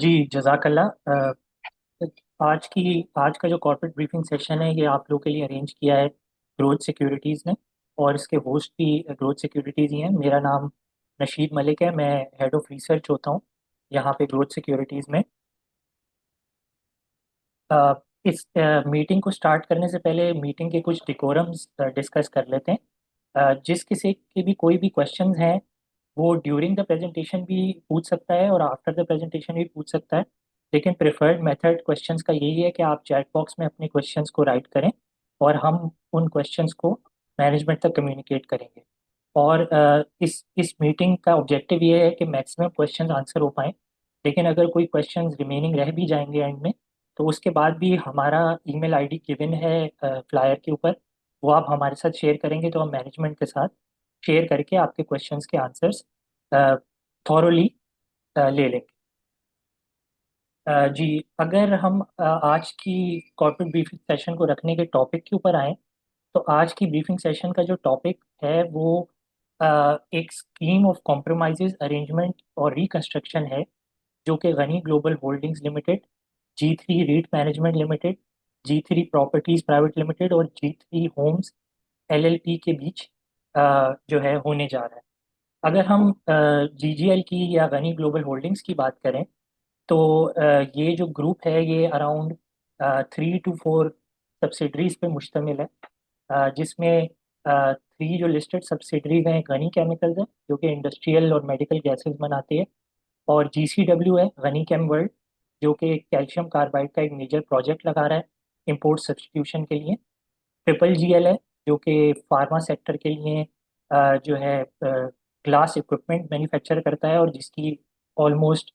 जी जज़ाकल्लाह। आज का जो कॉर्पोरेट ब्रीफिंग सेशन है ये आप लोगों के लिए अरेंज किया है ग्रोथ सिक्योरिटीज़ ने, और इसके होस्ट भी ग्रोथ सिक्योरिटीज़ ही हैं। मेरा नाम नशीद मलिक है, मैं हेड ऑफ रिसर्च होता हूँ यहाँ पे ग्रोथ सिक्योरिटीज़ में। अ, इस मीटिंग को स्टार्ट करने से पहले मीटिंग के कुछ डिकोरम्स डिस्कस कर लेते हैं। जिस किसी के भी कोई भी क्वेश्चंस हैं वो ड्यूरिंग द प्रेजेंटेशन भी पूछ सकता है और आफ्टर द प्रेजेंटेशन भी पूछ सकता है, लेकिन प्रेफर्ड मेथड क्वेश्चंस का यही है कि आप चैट बॉक्स में अपने क्वेश्चंस को राइट करें और हम उन क्वेश्चंस को मैनेजमेंट तक कम्युनिकेट करेंगे। और इस मीटिंग का ऑब्जेक्टिव ये है कि मैक्सिमम क्वेश्चंस आंसर हो पाएँ, लेकिन अगर कोई क्वेश्चंस रिमेनिंग रह भी जाएंगे एंड में तो उसके बाद भी हमारा ईमेल आईडी गिवन है फ्लायर के ऊपर, वो आप हमारे साथ शेयर करेंगे तो हम मैनेजमेंट के साथ शेयर करके आपके क्वेश्चंस के आंसर्स थॉरोली ले लेंगे। जी, अगर हम आज की कॉर्पोरेट ब्रीफिंग सेशन को रखने के टॉपिक के ऊपर आए तो आज की ब्रीफिंग सेशन का जो टॉपिक है वो एक स्कीम ऑफ कॉम्प्रोमाइजेज अरेंजमेंट और रिकंस्ट्रक्शन है जो कि Ghani global holdings limited, G3 REIT management limited, G3 properties private limited और G3 होम्स LLP के बीच जो है होने जा रहा है। अगर हम GGL की या गनी ग्लोबल होल्डिंग्स की बात करें तो ये जो ग्रुप है ये अराउंड 3 to 4 सब्सिडरीज पे मुश्तमिल है, जिसमें 3 जो लिस्टेड सब्सिडरीज हैं गनी केमिकल्स है जो कि इंडस्ट्रियल और मेडिकल गैसेस बनाती है, और GCW है गनी केम वर्ल्ड जो कि कैल्शियम कार्बाइड का एक मेजर प्रोजेक्ट लगा रहा है इंपोर्ट सब्सटीट्यूशन के लिए। GGL है जो कि फार्मा सेक्टर के लिए जो है ग्लास इक्विपमेंट मैन्युफैक्चर करता है और जिसकी ऑलमोस्ट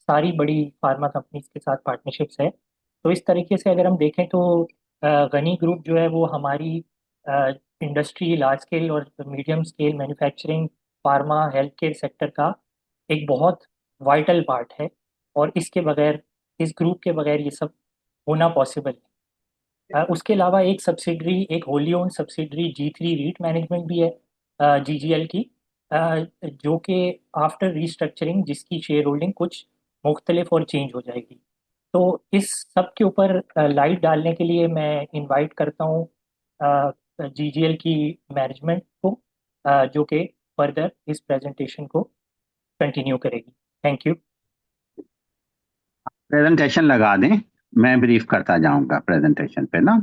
सारी बड़ी फार्मा कंपनीज के साथ पार्टनरशिप्स है। तो इस तरीके से अगर हम देखें तो गनी ग्रुप जो है वो हमारी इंडस्ट्री लार्ज स्केल और medium scale manufacturing pharma health care sector का एक बहुत वाइटल पार्ट है, और इसके बगैर इस ग्रुप के बगैर ये सब होना पॉसिबल है। उसके अलावा एक सब्सिडरी एक wholly owned subsidiary G3 REIT management भी है GGL की, जो कि आफ्टर रीस्ट्रक्चरिंग जिसकी शेयर होल्डिंग कुछ मुख्तलिफ और चेंज हो जाएगी। तो इस सब के ऊपर लाइट डालने के लिए मैं इनवाइट करता हूँ GGL की मैनेजमेंट को, जो कि फर्दर इस प्रेजेंटेशन को कंटिन्यू करेगी। Thank you. प्रेजेंटेशन लगा दें, मैं ब्रीफ करता जाऊंगा प्रेजेंटेशन पे ना।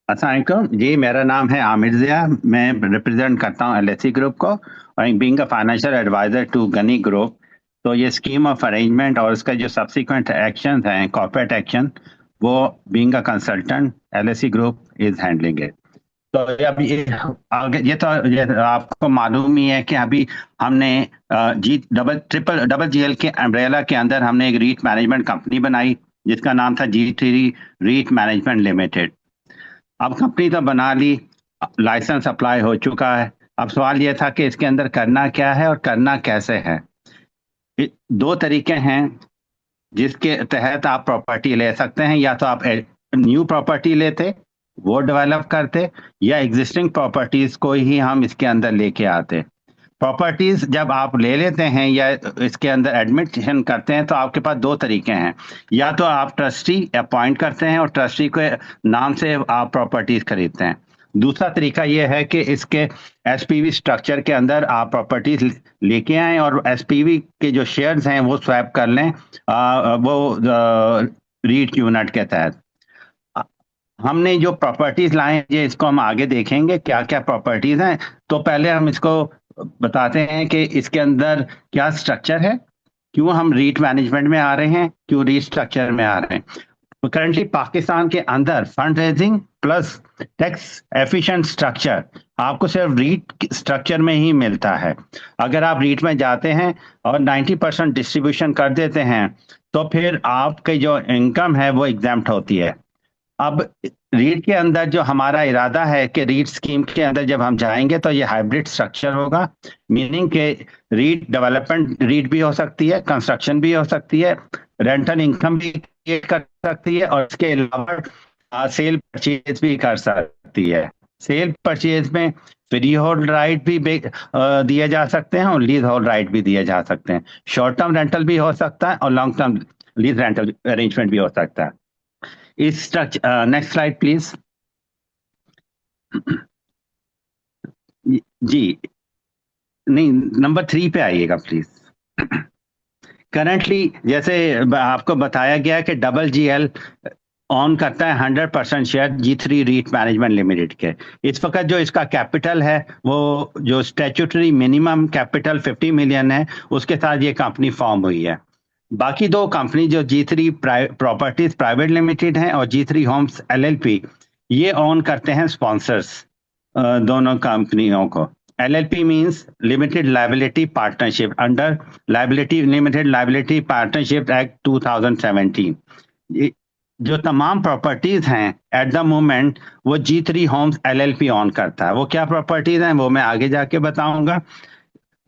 अस्सलाम जी, मेरा नाम है आमिर ज़िया, मैं रिप्रेजेंट करता हूँ LSE ग्रुप को और being a financial advisor to Ghani group. तो ये स्कीम ऑफ अरेंजमेंट और उसका जो सब्सिक्वेंट एक्शन हैं कॉर्पोरेट एक्शन, वो being a consultant LSE group is handling it. तो अभी आगे ये आपको मालूम ही है कि अभी हमने GGL के अम्ब्रेला के अंदर हमने एक रीट मैनेजमेंट कंपनी बनाई जिसका नाम था G3 रीट मैनेजमेंट लिमिटेड। अब कंपनी तो बना ली, लाइसेंस अप्लाई हो चुका है। अब सवाल यह था कि इसके अंदर करना क्या है और करना कैसे है। 2 तरीके हैं जिसके तहत आप प्रॉपर्टी ले सकते हैं, या तो आप न्यू प्रॉपर्टी लेते वो डेवलप करते, या एग्जिस्टिंग प्रॉपर्टीज को ही हम इसके अंदर लेके आते। प्रॉपर्टीज जब आप ले लेते हैं या इसके अंदर एडमिशन करते हैं तो आपके पास 2 तरीके हैं, या तो आप ट्रस्टी अपॉइंट करते हैं और ट्रस्टी के नाम से आप प्रॉपर्टीज खरीदते हैं। दूसरा तरीका यह है कि इसके SPV स्ट्रक्चर के अंदर आप प्रॉपर्टीज लेके आएं और SPV के जो शेयर्स हैं वो स्वैप कर लें वो रीट यूनिट के तहत। हमने जो प्रॉपर्टीज लाए हैं इसको हम आगे देखेंगे क्या क्या प्रॉपर्टीज हैं। तो पहले हम इसको बताते हैं कि इसके अंदर क्या स्ट्रक्चर है, क्यों हम रीट मैनेजमेंट में आ रहे हैं, क्यों रीट स्ट्रक्चर में आ रहे हैं? तो करंटली पाकिस्तान के अंदर fund raising plus tax efficient structure आपको सिर्फ रीट स्ट्रक्चर में ही मिलता है। अगर आप रीट में जाते हैं और 90% डिस्ट्रीब्यूशन कर देते हैं तो फिर आपकी जो इनकम है वो एग्जैम्प्ट होती है। अब रीट के अंदर जो हमारा इरादा है कि रीट स्कीम के अंदर जब हम जाएंगे तो ये हाइब्रिड स्ट्रक्चर होगा, मीनिंग के रीट डेवलपमेंट रीट भी हो सकती है, कंस्ट्रक्शन भी हो सकती है, रेंटल इनकम भी क्रिएट कर सकती है, और इसके अलावा सेल परचेज भी कर सकती है। सेल परचेज में फ्री होल्ड राइट भी दिए जा सकते हैं और लीज होल्ड राइट भी दिए जा सकते हैं। शॉर्ट टर्म रेंटल भी हो सकता है और long term lease rental arrangement भी हो सकता है। इस स्ट्रक्चर, नेक्स्ट स्लाइड प्लीज। जी नहीं, नंबर 3 पे आइएगा प्लीज। करंटली जैसे आपको बताया गया कि डबल जीएल ऑन करता है 100% share G3 REIT management limited के। इस वक्त जो इसका कैपिटल है वो जो स्टैट्यूटरी मिनिमम कैपिटल 50 मिलियन है उसके साथ ये कंपनी फॉर्म हुई है। बाकी दो कंपनी जो G3 प्रॉपर्टीज प्राइवेट लिमिटेड हैं और G3 होम्स LLP, ये ऑन करते हैं स्पॉन्सर्स दोनों कंपनियों को। LLP means limited liability partnership under limited liability partnership act 2017। जो तमाम प्रॉपर्टीज हैं एट द मोमेंट वो G3 होम्स LLP ऑन करता है। वो क्या प्रॉपर्टीज हैं वो मैं आगे जाके बताऊंगा।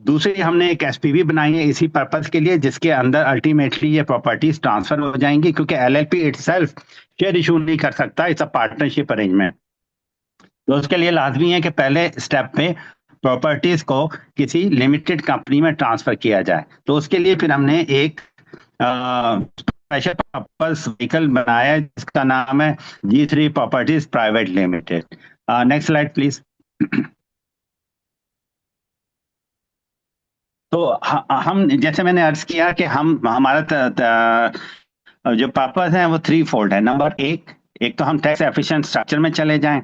दूसरी हमने एक SPV बनाई है इसी पर्पस के लिए, जिसके अंदर अल्टीमेटली ये प्रॉपर्टीज ट्रांसफर हो जाएंगी, क्योंकि LLP इटसेल्फ शेयर इशू नहीं कर सकता, इट्स अ पार्टनरशिप अरेंजमेंट। तो उसके लिए लाजमी है कि पहले स्टेप पे प्रॉपर्टीज को किसी लिमिटेड कंपनी में ट्रांसफर किया जाए। तो उसके लिए फिर हमने एक स्पेशल पर्पस व्हीकल बनाया है जिसका नाम है G3 properties private limited. Next slide please. तो हम जैसे मैंने अर्ज किया कि हम हमारा जो पर्पस है वो 3 फोल्ड है। नंबर एक तो हम टैक्स एफिशिएंट स्ट्रक्चर में चले जाएं,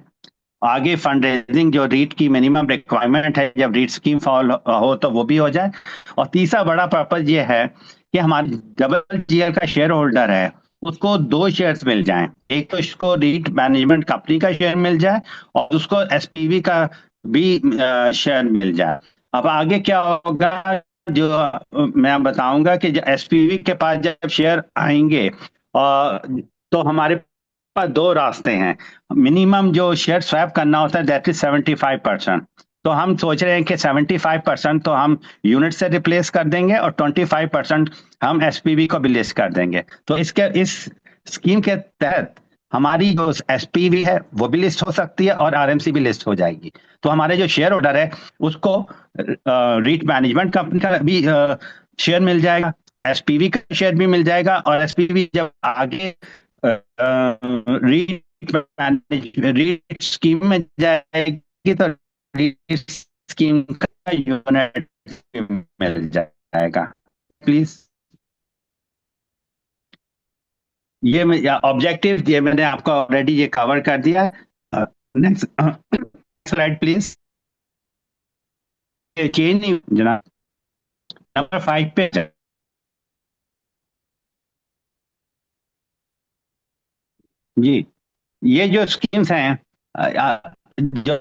आगे फंड रेजिंग जो रीट की मिनिमम रिक्वायरमेंट है जब रीट स्कीम फॉल हो तो वो भी हो जाए, और तीसरा बड़ा पर्पस ये है कि हमारे डबल जीएल का शेयर होल्डर है उसको 2 शेयर्स मिल जाएं। एक तो इसको रीट मैनेजमेंट कंपनी का शेयर मिल जाए और उसको SPV का भी शेयर मिल जाए। अब आगे क्या होगा जो मैं बताऊंगा कि SPV के पास जब शेयर आएंगे तो हमारे पास 2 रास्ते हैं। मिनिमम जो शेयर स्वैप करना होता है दैट इज 75%। तो हम सोच रहे हैं कि 75% तो हम यूनिट से रिप्लेस कर देंगे और 25% हम SPV को भी लिस्ट कर देंगे। तो इस स्कीम के तहत हमारी जो SPV है वो भी लिस्ट हो सकती है और RMC भी लिस्ट हो जाएगी। तो हमारे जो शेयर होल्डर है उसको रीट मैनेजमेंट कंपनी का भी शेयर मिल जाएगा, SPV का शेयर भी मिल जाएगा, और SPV जब आगे रीट स्कीम में जाएगी तो रीट स्कीम का यूनिट मिल जाएगा। प्लीज ये ऑब्जेक्टिव ये मैंने आपको ऑलरेडी ये कवर कर दिया है। Next slide please. चेंज नहीं जनाब, नंबर 5 पे। जी ये जो स्कीम्स हैं जो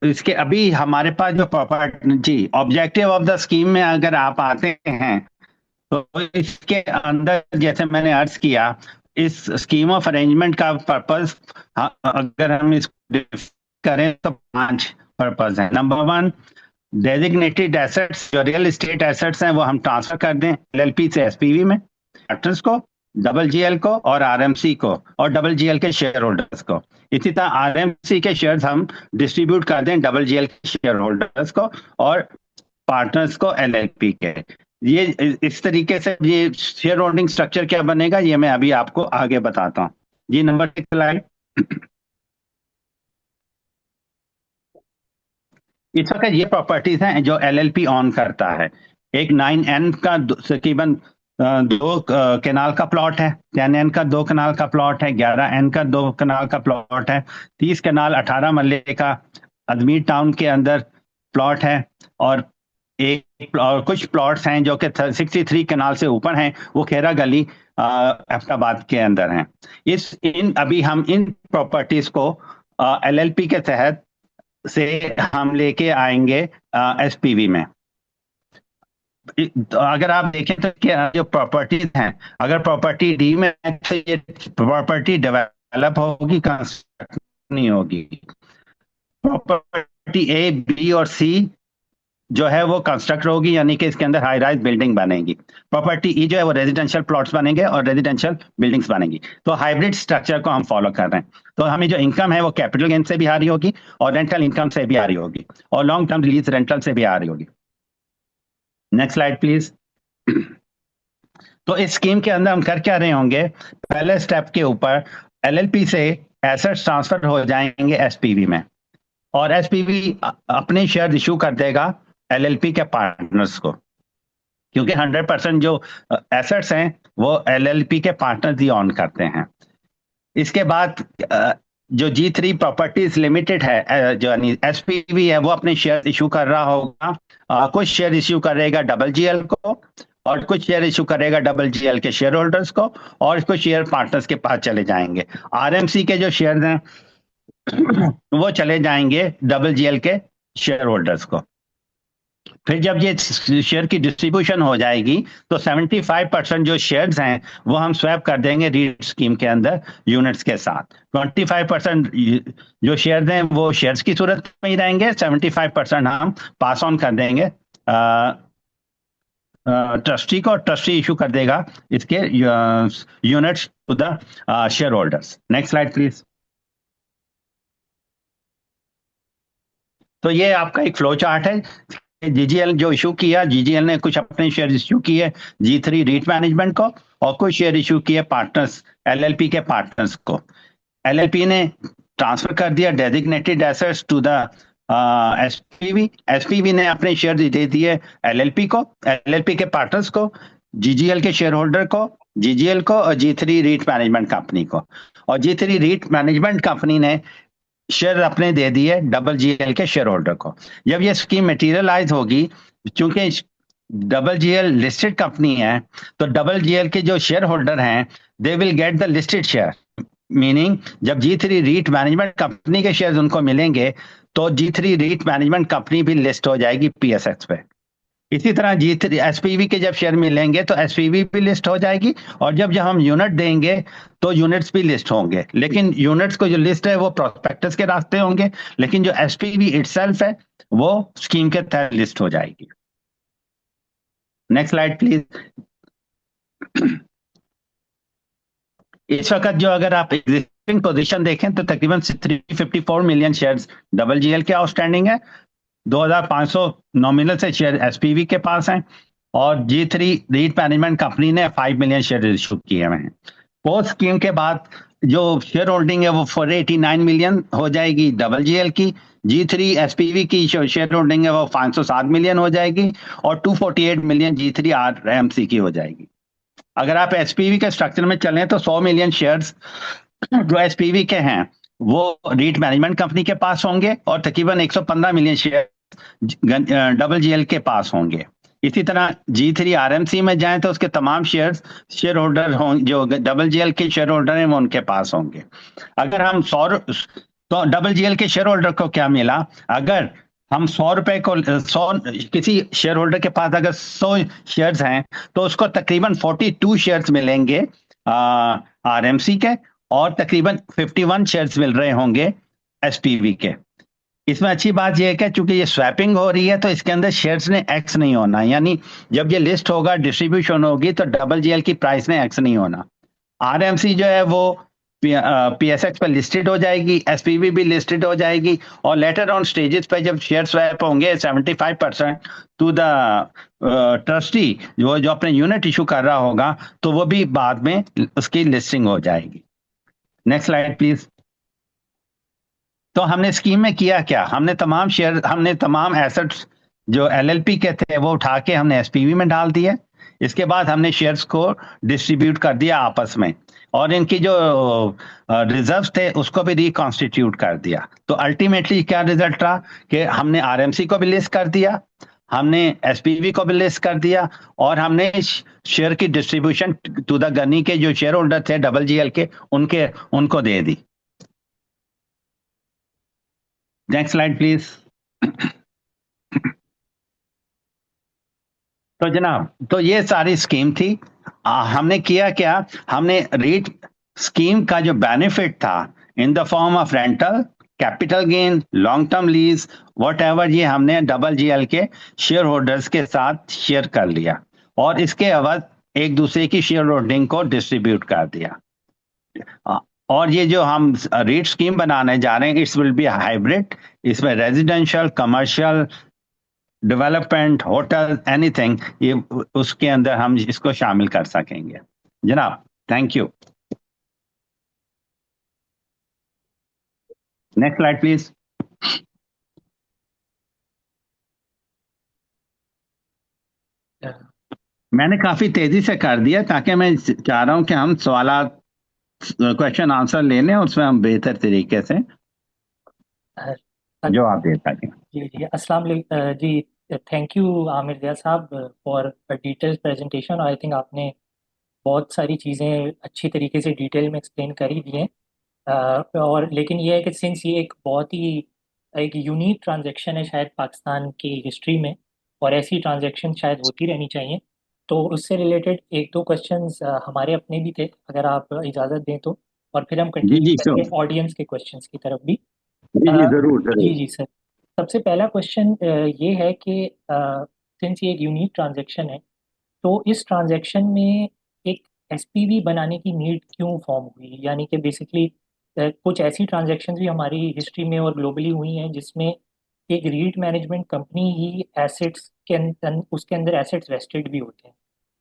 इसके अभी हमारे पास जो प्रॉपर्टी, जी ऑब्जेक्टिव ऑफ द स्कीम में अगर आप आते हैं तो इसके अंदर जैसे मैंने अर्ज किया इस स्कीम ऑफ अरेंजमेंट का पर्पस अगर हम इसको करें तो 5 पर्पस है। नंबर 1, डेजिग्नेटेड एसेट्स जो रियल एस्टेट एसेट्स हैं वो हम ट्रांसफर कर दें LLP से SPV में, पार्टनर्स को, डबल जीएल को और RMC को, और डबल जीएल के शेयर होल्डर्स को। इसी तरह RMC के शेयर्स हम डिस्ट्रीब्यूट कर दें डबल जीएल के शेयर होल्डर्स को और पार्टनर्स को LLP के। ये इस तरीके से ये शेयर होल्डिंग स्ट्रक्चर क्या बनेगा ये मैं अभी आपको आगे बताता हूँ। जी नंबर 6 स्लाइड। इस वक्त ये प्रॉपर्टीज हैं जो LLP ऑन करता है। एक 9N का तकरीबन 2 केनाल का प्लॉट है, 10N का 2 केनाल का प्लॉट है, 11N का 2 केनाल का प्लॉट है, 30 केनाल 18 मरले का अजमेर टाउन के अंदर प्लॉट है, और और कुछ प्लॉट्स हैं जो कि 63 कनाल से ऊपर हैं, वो खेरा गली अहमदाबाद के अंदर हैं। अभी हम इन प्रॉपर्टीज को LLP के तहत से हम लेके आएंगे SPV में। तो अगर आप देखें तो क्या जो प्रॉपर्टीज हैं, अगर प्रॉपर्टी डी में है तो ये प्रॉपर्टी डेवलप होगी, कंस्ट्रक्ट नहीं होगी। प्रॉपर्टी ए, बी और सी जो है वो कंस्ट्रक्ट होगी, यानी कि इसके अंदर हाई राइज बिल्डिंग बनेगी। प्रॉपर्टी ई जो है वो रेजिडेंशियल प्लॉट्स बनेंगे और रेजिडेंशियल बिल्डिंग्स बनेगी। तो हाइब्रिड स्ट्रक्चर को हम फॉलो कर रहे हैं। तो हमें जो इनकम है वो कैपिटल गेन से भी आ रही होगी और रेंटल इनकम से भी आ रही होगी और लॉन्ग टर्म लीज रेंटल से भी आ रही होगी। Next slide please. तो इस स्कीम के अंदर हम कर क्या रहे होंगे, पहले स्टेप के ऊपर LLP से एसेट्स ट्रांसफर हो जाएंगे SPV में, और SPV अपने शेयर इशू कर देगा LLP के पार्टनर्स को, क्योंकि 100% जो एसेट्स हैं वो LLP के पार्टनर्स ही ऑन करते हैं। इसके बाद जो G3 प्रॉपर्टीज लिमिटेड है, जो SPV है, वो अपने शेयर इशू कर रहा होगा। कुछ शेयर इशू करेगा GGL को और कुछ शेयर इशू करेगा GGL के शेयर होल्डर्स को, और कुछ शेयर पार्टनर्स के पास चले जाएंगे। RMC के जो शेयर हैं वो चले जाएंगे GGL के शेयर होल्डर्स को। फिर जब ये शेयर की डिस्ट्रीब्यूशन हो जाएगी तो 75% जो शेयर्स हैं वो हम स्वैप कर देंगे रीट स्कीम के अंदर यूनिट्स के साथ। 25% जो शेयर्स हैं वो शेयर्स की सूरत में ही रहेंगे, 75% हम पास ऑन कर देंगे ट्रस्टी को, और ट्रस्टी इशू कर देगा इसके units to the share holders. Next slide please. तो ये आपका एक फ्लो चार्ट है। GGL जो इशू किया, GGL ने कुछ अपने शेयर इशू किए G3 रीट मैनेजमेंट को, और कुछ शेयर इशू किए पार्टनर्स LLP के पार्टनर्स को। LLP ने ट्रांसफर कर दिया designated assets to the SPV ने अपने शेयर दे दिए LLP को, LLP के पार्टनर्स को, GGL के शेयर होल्डर को, GGL को, और G3 रीट मैनेजमेंट कंपनी को। और G3 रीट मैनेजमेंट कंपनी ने शेयर अपने दे दिए GGL के शेयर होल्डर को। जब ये स्कीम मटेरियलाइज होगी, चूंकि GGL लिस्टेड कंपनी है, तो GGL के जो शेयर होल्डर हैं they will get the listed share, meaning जब G3 रीट मैनेजमेंट कंपनी के शेयर्स उनको मिलेंगे तो G3 रीट मैनेजमेंट कंपनी भी लिस्ट हो जाएगी PSX पे। इसी तरह G3 SPV के जब शेयर मिलेंगे तो SPV भी लिस्ट हो जाएगी, और जब हम यूनिट देंगे तो यूनिट्स भी लिस्ट होंगे। लेकिन यूनिट्स को जो लिस्ट है वो प्रोस्पेक्टस के रास्ते होंगे, लेकिन जो SPV इटसेल्फ है वो स्कीम के तहत लिस्ट हो जाएगी। Next slide please. इस वक्त जो अगर आप एग्जिस्टिंग पोजीशन देखें तो तकरीबन 354 मिलियन शेयर्स GGL के आउटस्टैंडिंग है, 2500 नॉमिनल से शेयर SPV के पास हैं, और G3 रीट मैनेजमेंट कंपनी ने 5 मिलियन शेयर इशू किए हुए हैं। पोस्ट स्कीम के बाद जो शेयर होल्डिंग है वो 489 मिलियन हो जाएगी GGL की, G3 SPV की शेयर होल्डिंग है वो 507 मिलियन हो जाएगी, और 248 मिलियन G3 RMC की हो जाएगी। अगर आप SPV के स्ट्रक्चर में चलें तो 100 मिलियन शेयर्स जो SPV के हैं वो रीट मैनेजमेंट कंपनी के पास होंगे, और तकरीबन 115 मिलियन शेयर GGL के पास होंगे। इसी तरह G3 RMC में जाएं तो उसके तमाम शेयर होल्डर होंगे, जो GGL के शेयर होल्डर हैं वो उनके पास होंगे। अगर हम तो GGL के शेयर होल्डर को क्या मिला, अगर हम 100 रुपए को 100 किसी शेयर होल्डर के पास अगर 100 शेयर्स हैं तो उसको तकरीबन 42 शेयर्स मिलेंगे RMC के, और तकरीबन 51 शेयर्स मिल रहे होंगे SPV के। इसमें अच्छी बात यह है कि चूंकि ये स्वैपिंग हो रही है तो इसके अंदर शेयर्स ने एक्स नहीं होना, यानी जब ये लिस्ट होगा, डिस्ट्रीब्यूशन होगी, तो GGL की प्राइस ने एक्स नहीं होना। RMC जो है वो PSX पे लिस्टेड हो जाएगी, SPV भी लिस्टेड हो जाएगी, और लेटर ऑन स्टेजेस पे जब शेयर स्वैप होंगे 75% टू द ट्रस्टी जो अपने यूनिट इशू कर रहा होगा, तो वो भी बाद में उसकी लिस्टिंग हो जाएगी। Next slide please. तो हमने स्कीम में किया क्या, हमने तमाम एसेट्स जो LLP के थे वो उठा के हमने SPV में डाल दिए। इसके बाद हमने शेयर्स को डिस्ट्रीब्यूट कर दिया आपस में, और इनकी जो रिजर्व्स थे उसको भी रिकॉन्स्टिट्यूट कर दिया। तो अल्टीमेटली क्या रिजल्ट रहा कि हमने RMC को भी लिस्ट कर दिया, हमने एसपीवी को भी लिस्ट कर दिया और हमने शेयर की डिस्ट्रीब्यूशन टू द गनी के जो शेयर होल्डर थे डबल जीएल के उनको दे दी। Next slide please. तो जनाब, तो ये सारी स्कीम थी। हमने किया क्या, हमने रीट स्कीम का जो बेनिफिट था in the form of rental, capital gain, long term lease, what ever, ये हमने डबल जीएल के शेयर होल्डर्स के साथ शेयर कर लिया और इसके अवध एक दूसरे की शेयर होल्डिंग को डिस्ट्रीब्यूट कर दिया। और ये जो हम रीट स्कीम बनाने जा रहे हैं, इट्स विल बी हाइब्रिड। इसमें residential, commercial, development, hotel, anything, ये उसके अंदर हम इसको शामिल कर सकेंगे। जनाब, thank you. Next slide please. मैंने काफी तेजी से कर दिया ताकि मैं चाह रहा हूं कि हम सवाल क्वेश्चन आंसर ले लें, उसमें हम बेहतर तरीके से जवाब दे सकें। जी जी, अस्सलाम वालेकुम जी। थैंक यू आमिर दिया साहब for a detail presentation. I think आपने बहुत सारी चीज़ें अच्छी तरीके से डिटेल में एक्सप्लेन कर ही दी हैं। और लेकिन ये है कि सिंस ये एक बहुत ही एक यूनिक ट्रांजैक्शन है शायद पाकिस्तान की हिस्ट्री में, और ऐसी ट्रांजैक्शन शायद होती रहनी चाहिए, तो उससे रिलेटेड एक दो क्वेश्चंस हमारे अपने भी थे, अगर आप इजाज़त दें तो, और फिर हम जी कंटिन्यू जी करेंगे सर, ऑडियंस के क्वेश्चंस की तरफ भी। जी जी, अ, जरूर जी जरूर। जी सर। सबसे पहला क्वेश्चन ये है कि सिंस ये एक यूनिक ट्रांजैक्शन है, तो इस ट्रांजैक्शन में एक एसपीवी बनाने की नीड क्यों फॉर्म हुई? यानी कि बेसिकली कुछ ऐसी ट्रांजैक्शंस भी हमारी हिस्ट्री में और ग्लोबली हुई हैं जिसमें एक रीट मैनेजमेंट कंपनी ही एसेट्स के अंदर, उसके अंदर एसेट्स वेस्टेड भी होते हैं।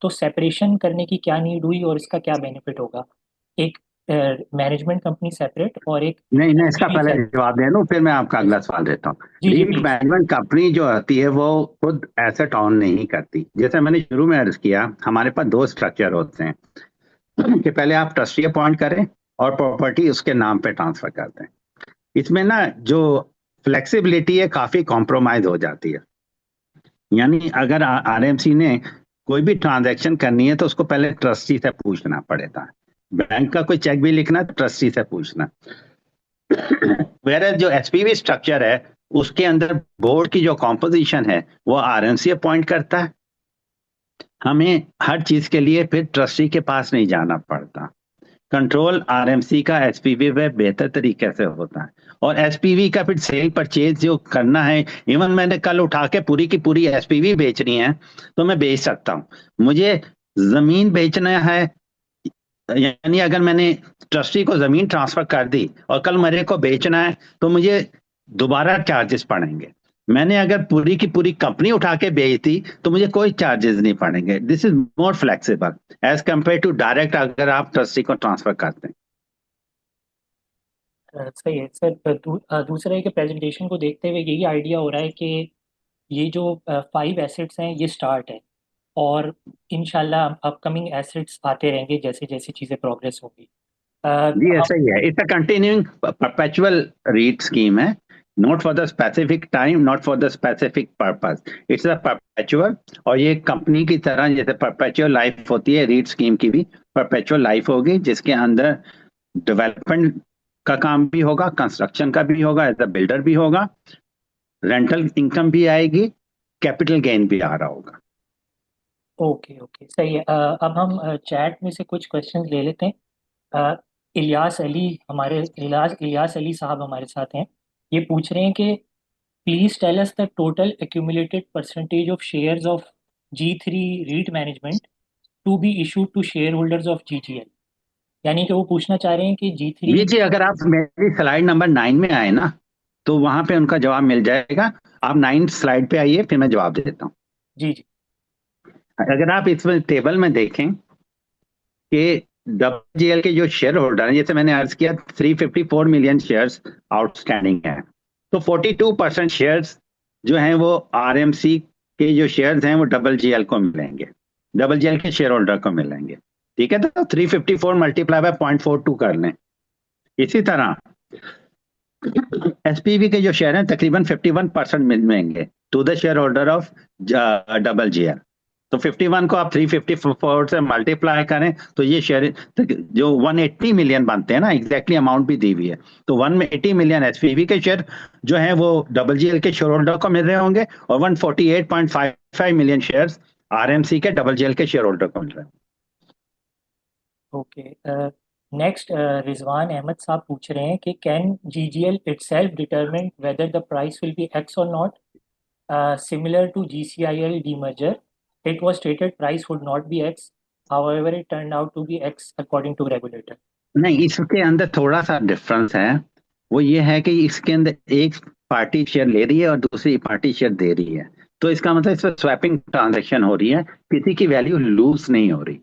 तो सेपरेशन करने की क्या नीड हुई और इसका क्या बेनिफिट होगा? एक मैनेजमेंट कंपनी सेपरेट और एक नहीं नहीं, इसका एसपीवी पहले सेपरेट। जवाब दे दूं, फिर मैं आपका अगला सवाल देता हूँ। जी जी रीट प्लीज। मैनेजमेंट कंपनी जो होती है वो खुद एसेट ऑन नहीं करती। जैसे मैंने शुरू में अर्ज किया, हमारे पास दो स्ट्रक्चर होते हैं कि पहले आप ट्रस्टी अपॉइंट करें और प्रॉपर्टी उसके नाम पे ट्रांसफर कर दें। इसमें ना जो फ्लेक्सिबिलिटी है काफी कॉम्प्रोमाइज हो जाती है। यानी अगर आरएमसी ने कोई भी ट्रांजैक्शन करनी है तो उसको पहले ट्रस्टी से पूछना पड़ेगा। बैंक का कोई चेक भी लिखना है ट्रस्टी से पूछना। वेयर जो एसपीवी स्ट्रक्चर है उसके अंदर बोर्ड की जो कॉम्पोजिशन है वो आरएमसी अपॉइंट करता है। हमें हर चीज के लिए फिर ट्रस्टी के पास नहीं जाना पड़ता। कंट्रोल आरएमसी का एसपीवी पे बेहतर तरीके से होता है और एसपीवी का फिर सेल परचेज जो करना है, इवन मैंने कल उठा के पूरी की पूरी एसपीवी बेचनी है तो मैं बेच सकता हूं। मुझे जमीन बेचना है, यानी अगर मैंने ट्रस्टी को जमीन ट्रांसफर कर दी और कल मेरे को बेचना है तो मुझे दोबारा चार्जेस पड़ेंगे। मैंने अगर पूरी की पूरी कंपनी उठा के बेच दी तो मुझे कोई चार्जेस नहीं पड़ेंगे। This is more flexible as compare to direct अगर आप ट्रस्टी को ट्रांसफर करते हैं। सही है सर। दूसरे के प्रेजेंटेशन को देखते हुए यही आइडिया हो रहा है कि ये जो 5 एसेट्स हैं ये स्टार्ट है, और इंशाल्लाह अपकमिंग एसेट्स आते रहेंगे जैसे जैसे चीज़ें प्रोग्रेस होगी। जी हम। ऐसा ही है। It's a continuing perpetual REIT scheme है, not for the specific time, not for the specific purpose, it's a perpetual. और ये कंपनी की तरह जैसे परपेचुअल लाइफ होती है, रीट स्कीम की भी परपेचुअल लाइफ होगी जिसके अंदर डेवलपमेंट का काम भी होगा, कंस्ट्रक्शन का भी होगा, एज अ बिल्डर भी होगा, रेंटल इनकम भी आएगी, कैपिटल गेन भी आ रहा होगा। ओके ओके सही है। अब हम चैट में से कुछ क्वेश्चंस ले लेते हैं। अ, इलियास अली, हमारे इलियास अली साहब हमारे साथ हैं। ये पूछ रहे हैं कि please tell us the total accumulated percentage of shares of G3 REIT management to be issued to share holders of GGL। यानी कि वो पूछना चाह रहे हैं कि जी G3। जी, अगर आप मेरी स्लाइड नंबर 9 में आए ना तो वहां पे उनका जवाब मिल जाएगा। आप 9 स्लाइड पे आइए, फिर मैं जवाब देता हूँ। जी जी। अगर आप इसमें टेबल में देखें कि डब्ल्यूजीएल के जो शेयर होल्डर हैं, जैसे मैंने अर्ज किया 354 मिलियन शेयर्स आउटस्टैंडिंग है, तो 42% शेयर्स जो हैं वो आरएमसी के जो शेयर्स हैं वो डब्ल्यूजीएल को मिलेंगे, डब्ल्यूजीएल के शेयर होल्डर को मिलेंगे। ठीक है, तो 354 मल्टीप्लाई बाय 0.42 कर लें। इसी तरह एसपीवी के जो शेयर हैं तकरीबन 51% मिलेंगे to the share holder of double GL. तो 51 को आप 354 से मल्टीप्लाई करें तो ये शेयर जो 180 मिलियन बनते हैं ना, एग्जैक्टली अमाउंट भी दी हुई है, तो 180 मिलियन एसपीवी के शेयर जो हैं वो डबल जीएल के शेयर होल्डर को मिल रहे होंगे, और 148.55 मिलियन शेयर्स आरएमसी के डबल जीएल के शेयर होल्डर को मिल रहे हैं। ओके, नेक्स्ट रिजवान अहमद साहब पूछ रहे हैं कि can GGL itself determine whether the price will be x और not, similar to GCIL demerger. It was stated price would not be X. However, it turned out to be X according to regulator. नहीं, इसके अंदर थोड़ा सा difference है। वो ये है कि इसके अंदर एक पार्टी शेयर ले रही है और दूसरी पार्टी शेयर दे रही है, तो इसका मतलब इस पर स्वैपिंग ट्रांजैक्शन हो रही है, किसी की वैल्यू लूज नहीं हो रही,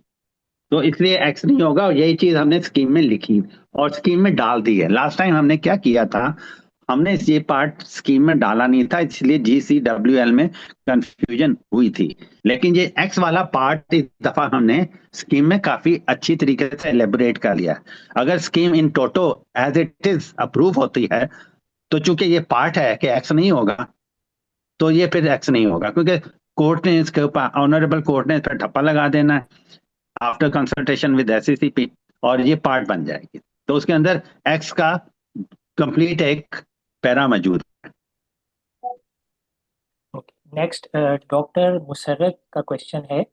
तो इसलिए एक्स नहीं होगा। और यही चीज हमने स्कीम में लिखी और स्कीम में डाल दी है। लास्ट टाइम हमने क्या किया था, हमने ये पार्ट स्कीम में डाला नहीं था, इसलिए GCWL में कंफ्यूजन हुई थी। लेकिन ये एक्स वाला पार्ट इस दफा हमने स्कीम में काफी अच्छी तरीके से एलेबोरेट कर लिया। अगर scheme in toto as it is approve होती है तो चूंकि ये पार्ट है कि एक्स नहीं होगा, तो ये फिर एक्स नहीं होगा, क्योंकि कोर्ट ने इसके ऊपर, ऑनरेबल कोर्ट ने इस पर ठप्पा लगा देना है आफ्टर कंसल्टेशन विद SECP, और ये पार्ट बन जाएगी। तो उसके अंदर एक्स का कंप्लीट एक पैरा मौजूद है। नेक्स्ट डॉक्टर मुसर्रत का क्वेश्चन है,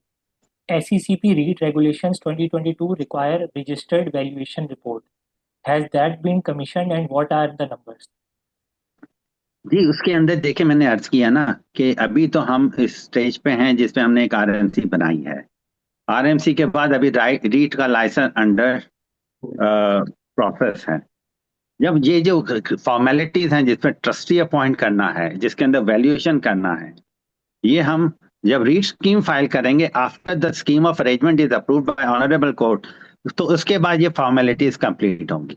SECP REIT regulations 2022 require registered valuation report. Has that been commissioned and what are the numbers? जी, उसके अंदर देखिए, मैंने अर्ज किया ना कि अभी तो हम इस स्टेज पे हैं जिसपे हमने एक RMC बनाई है। RMC के बाद अभी REIT का लाइसेंस अंडर प्रोसेस है। जब ये जो फॉर्मेलिटीज हैं जिसमें ट्रस्टी अपॉइंट करना है, जिसके अंदर वैल्यूएशन करना है, ये हम जब रीट स्कीम फाइल करेंगे after the scheme of arrangement is approved by honourable court, तो उसके बाद ये फॉर्मेलिटीज कंप्लीट होंगी।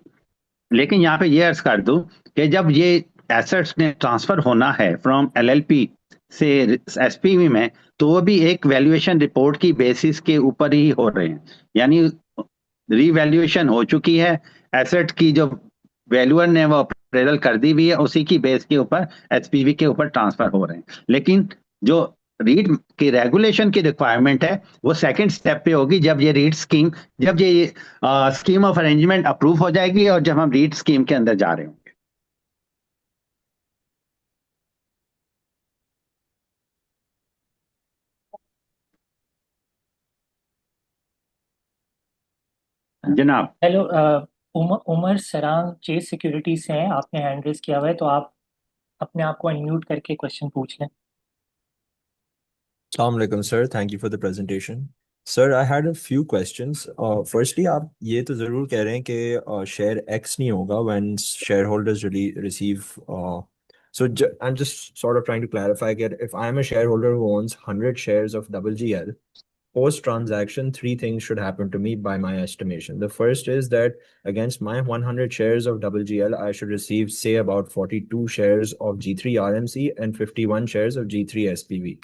लेकिन यहाँ पे ये अर्ज कर दूं कि जब ये एसेट्स ने ट्रांसफर होना है फ्रॉम LLP से SPV में, तो वो भी एक वैल्यूएशन रिपोर्ट की बेसिस के ऊपर ही हो रहे हैं, यानी रीवैल्यूएशन हो चुकी है, एसेट की जो वैल्यूअर ने वो अप्रेजल कर दी हुई है, उसी की बेस के ऊपर SPV के ऊपर ट्रांसफर हो रहे हैं। लेकिन जो रीट की रेगुलेशन की रिक्वायरमेंट है वो सेकंड स्टेप पे होगी, जब ये रीट स्कीम, जब ये स्कीम ऑफ अरेंजमेंट अप्रूव हो जाएगी और जब हम रीट स्कीम के अंदर जा रहे होंगे। जनाब। Hello, Umar Sarang chess securities से हैं, आपने हैंड रेज किया हुआ है, तो आप अपने आप को अनम्यूट करके क्वेश्चन पूछ लें। Assalamu alaikum, sir. Thank you for the presentation. Sir, I had a few questions. Firstly, आप ये तो ज़रूर कह रहे हैं कि share X नहीं होगा when shareholders really receive. I'm just sort of trying to clarify that if I'm a shareholder who owns 100 shares of WGL, post-transaction, three things should happen to me by my estimation. The first is that against my 100 shares of WGL, I should receive, say, about 42 shares of G3 RMC and 51 shares of G3 SPV.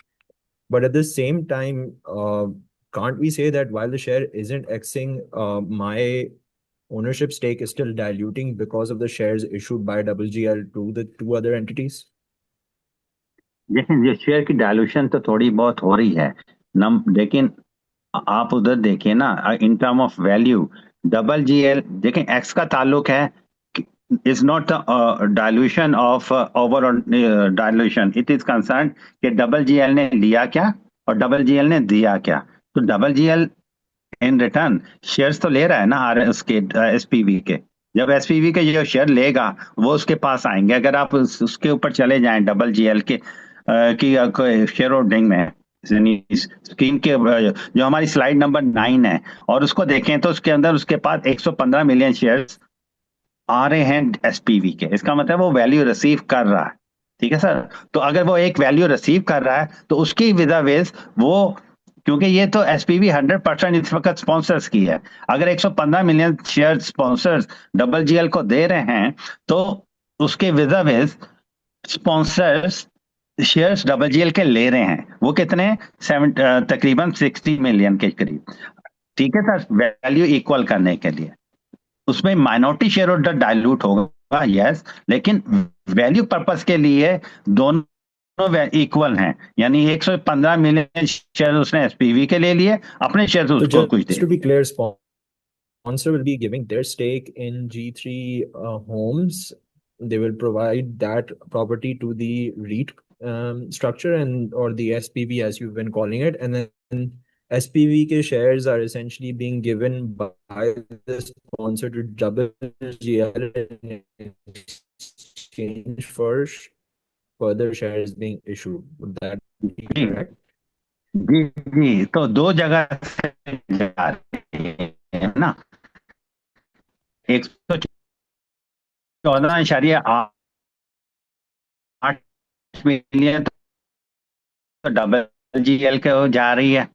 But at the same time, can't we say that while the share isn't Xing, my ownership stake is still diluting because of the shares issued by WGL to the two other entities? लेकिन ये share की dilution तो थोड़ी बहुत हो रही है, लेकिन आप उधर देखिए ना, in term of value WGL, देखें एक्स का ताल्लुक है, is not dilution of overall dilution. It is concerned कि WGL ने लिया क्या और WGL ने दिया क्या। तो WGL इन रिटर्न शेयर्स तो ले रहा है ना उसके SPV के। जब SPV के जो शेयर लेगा वो उसके पास आएंगे। अगर आप उसके ऊपर चले जाएं WGL के की शेयर होल्डिंग में, स्कीम के जो हमारी स्लाइड नंबर 9 है, और उसको देखें तो उसके अंदर उसके पास 115 मिलियन शेयर्स आ रहे हैं SPV के। इसका मतलब वो वैल्यू रिसीव कर रहा है, ठीक है सर। तो अगर वो एक वैल्यू रिसीव कर रहा है तो उसकी विदावेज वो, क्योंकि ये तो SPV 100% इस वक्त स्पॉन्सर्स की है, अगर 115 मिलियन शेयर स्पॉन्सर्स WGL को दे रहे हैं तो उसके विदावेज स्पॉन्सर्स शेयर्स WGL के ले रहे हैं। वो कितने, तकरीबन 60 मिलियन के करीब, ठीक है सर, वैल्यू इक्वल करने के लिए। उसमें माइनॉरिटी शेयर होल्डर डाइल्यूट होगा यस, लेकिन वैल्यू पर्पस के लिए दोनों इक्वल हैं, यानी 115 मिलियन शेयर उसने एसपीवी के ले लिए, अपने शेयर So उसको कुछ just दे to be दिए। clear, sponsor will be giving their stake in G3 homes. They will provide that property to the REIT structure and or the SPV as you've been calling it, and then SPV ke shares are essentially being given by the sponsor to WGL in exchange for further shares being issued. Would that be ji correct? जी जी, तो दो जगह से जा रही है ना, 114.8 million तो double GL के हो जा रही है,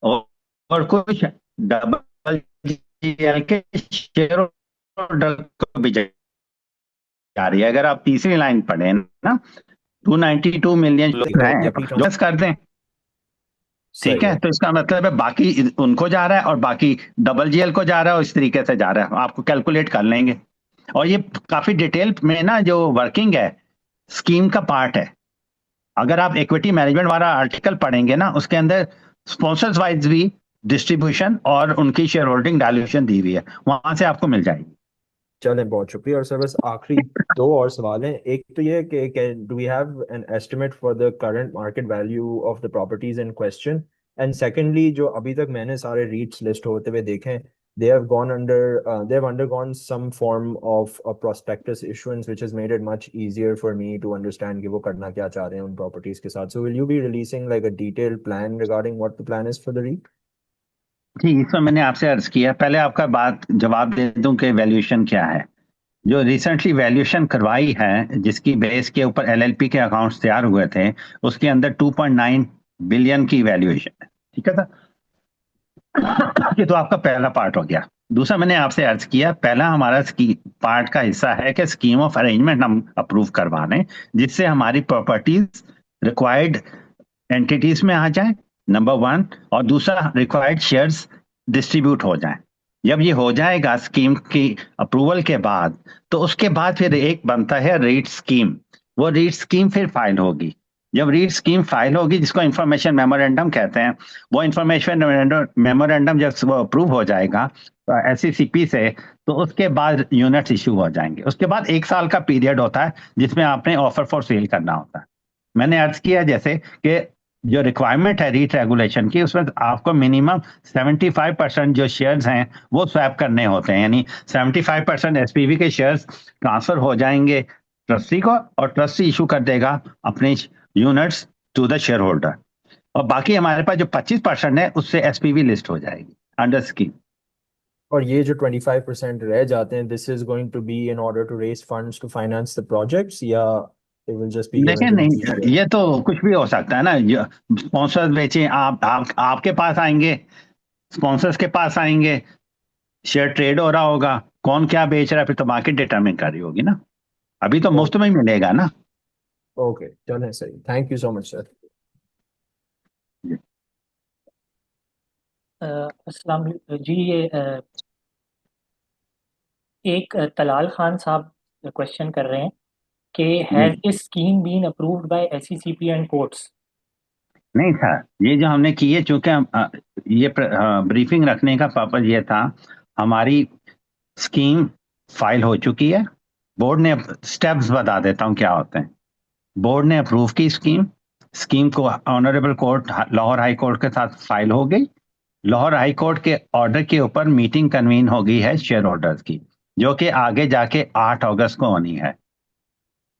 और, और कुछ डबल जीएल के शेयर होल्डर को भी जा रही है। अगर आप तीसरी लाइन पढ़े ना, 292 मिलियन शेयर हैं Equity जो बस कर दें, ठीक सही है, है। तो इसका मतलब है बाकी उनको जा रहा है और बाकी डबल जीएल को जा रहा है, और इस तरीके से जा रहा है, आपको कैलकुलेट कर लेंगे। और ये काफी डिटेल में ना जो वर्किंग है स्कीम का पार्ट है। अगर आप इक्विटी मैनेजमेंट वाला आर्टिकल पढ़ेंगे ना, उसके अंदर स्पॉन्सर्स वाइज भी डिस्ट्रीब्यूशन और उनकी शेयर होल्डिंग डायल्यूशन दी हुई है, वहां से आपको मिल जाएगी। चलें, बहुत शुक्रिया। और सर बस आखिरी दो और सवाल हैं। एक तो ये कि do we have an estimate for the current market value of the properties in question, and secondly जो अभी तक मैंने सारे रीट्स लिस्ट होते हुए देखे हैं, they have undergone some form of a prospectus issuance which has made it much easier for me to understand कि वो करना क्या चाह रहे हैं उन प्रॉपर्टीज के साथ. So will you be releasing like a detailed plan regarding what the plan is for the REIT? जी, इसमें मैंने आपसे अर्ज किया, पहले आपका बात जवाब दे दूं कि वैल्यूएशन क्या है। जो रिसेंटली वैल्यूएशन करवाई है, जिसकी बेस के ऊपर एलएलपी के अकाउंट्स तैयार हुए थे, उसके अंदर 2.9 बिलियन की वैल्यूएशन है, ठीक है सर। ये तो आपका पहला पार्ट हो गया। दूसरा मैंने आपसे अर्ज किया, पहला हमारा पार्ट का हिस्सा है कि स्कीम ऑफ अरेंजमेंट हम अप्रूव करवा लें, जिससे हमारी प्रॉपर्टीज रिक्वायर्ड एंटिटीज में आ जाए, नंबर वन, और दूसरा रिक्वायर्ड शेयर्स डिस्ट्रीब्यूट हो जाए। जब ये हो जाएगा स्कीम की अप्रूवल के बाद, तो उसके बाद फिर एक बनता है रीट स्कीम। वो रीट स्कीम फिर फाइल होगी। जब रीट स्कीम फाइल होगी, जिसको इंफॉर्मेशन मेमोरेंडम कहते हैं, वो इंफॉर्मेशन मेमोरेंडम जब वो अप्रूव हो जाएगा एसईसीपी से, तो उसके बाद यूनिट्स इशू हो जाएंगे। उसके बाद 1 साल का पीरियड होता है जिसमें आपने ऑफर फॉर सेल करना होता है। मैंने अर्ज किया जैसे कि जो रिक्वायरमेंट है रीट रेगुलेशन की, उसमें आपको मिनिमम 75% जो शेयर्स हैं वो स्वैप करने होते हैं, यानी 75% एसपीवी के शेयर्स ट्रांसफर हो जाएंगे ट्रस्टी को, और ट्रस्टी इशू कर देगा अपने units to the share holder, और बाकी हमारे पास जो 25% है उससे एसपीवी लिस्ट हो जाएगी अंडर स्कीम। और ये जो 25% रह जाते हैं, this is going to be in order to raise funds to finance the projects, या it will just be given देखिए to the नहीं, GPA? ये तो कुछ भी हो सकता है ना। स्पॉन्सर्स बेचे, आपके पास आएंगे, स्पॉन्सर्स के पास आएंगे, शेयर ट्रेड हो रहा होगा, कौन क्या बेच रहा है फिर तो मार्केट डिटरमिन कर रही होगी ना। अभी तो मुफ्त में ही मिलेगा ना। ओके, चलें, सही। Thank you so much sir. अस्सलाम जी, ये एक तलाल खान साहब क्वेश्चन कर रहे हैं कि has this scheme been approved by SECP and courts? नहीं सर, ये जो हमने की है, चूंकि ये ब्रीफिंग रखने का पर्पज ये था, हमारी स्कीम फाइल हो चुकी है, बोर्ड ने स्टेप्स बता देता हूं क्या होते हैं। बोर्ड ने अप्रूव की स्कीम, स्कीम को honourable court Lahore high court के साथ फाइल हो गई। लाहौर हाई कोर्ट के ऑर्डर के ऊपर मीटिंग कन्वीन हो गई है शेयर होल्डर्स की, जो कि आगे जाके 8 अगस्त को होनी है।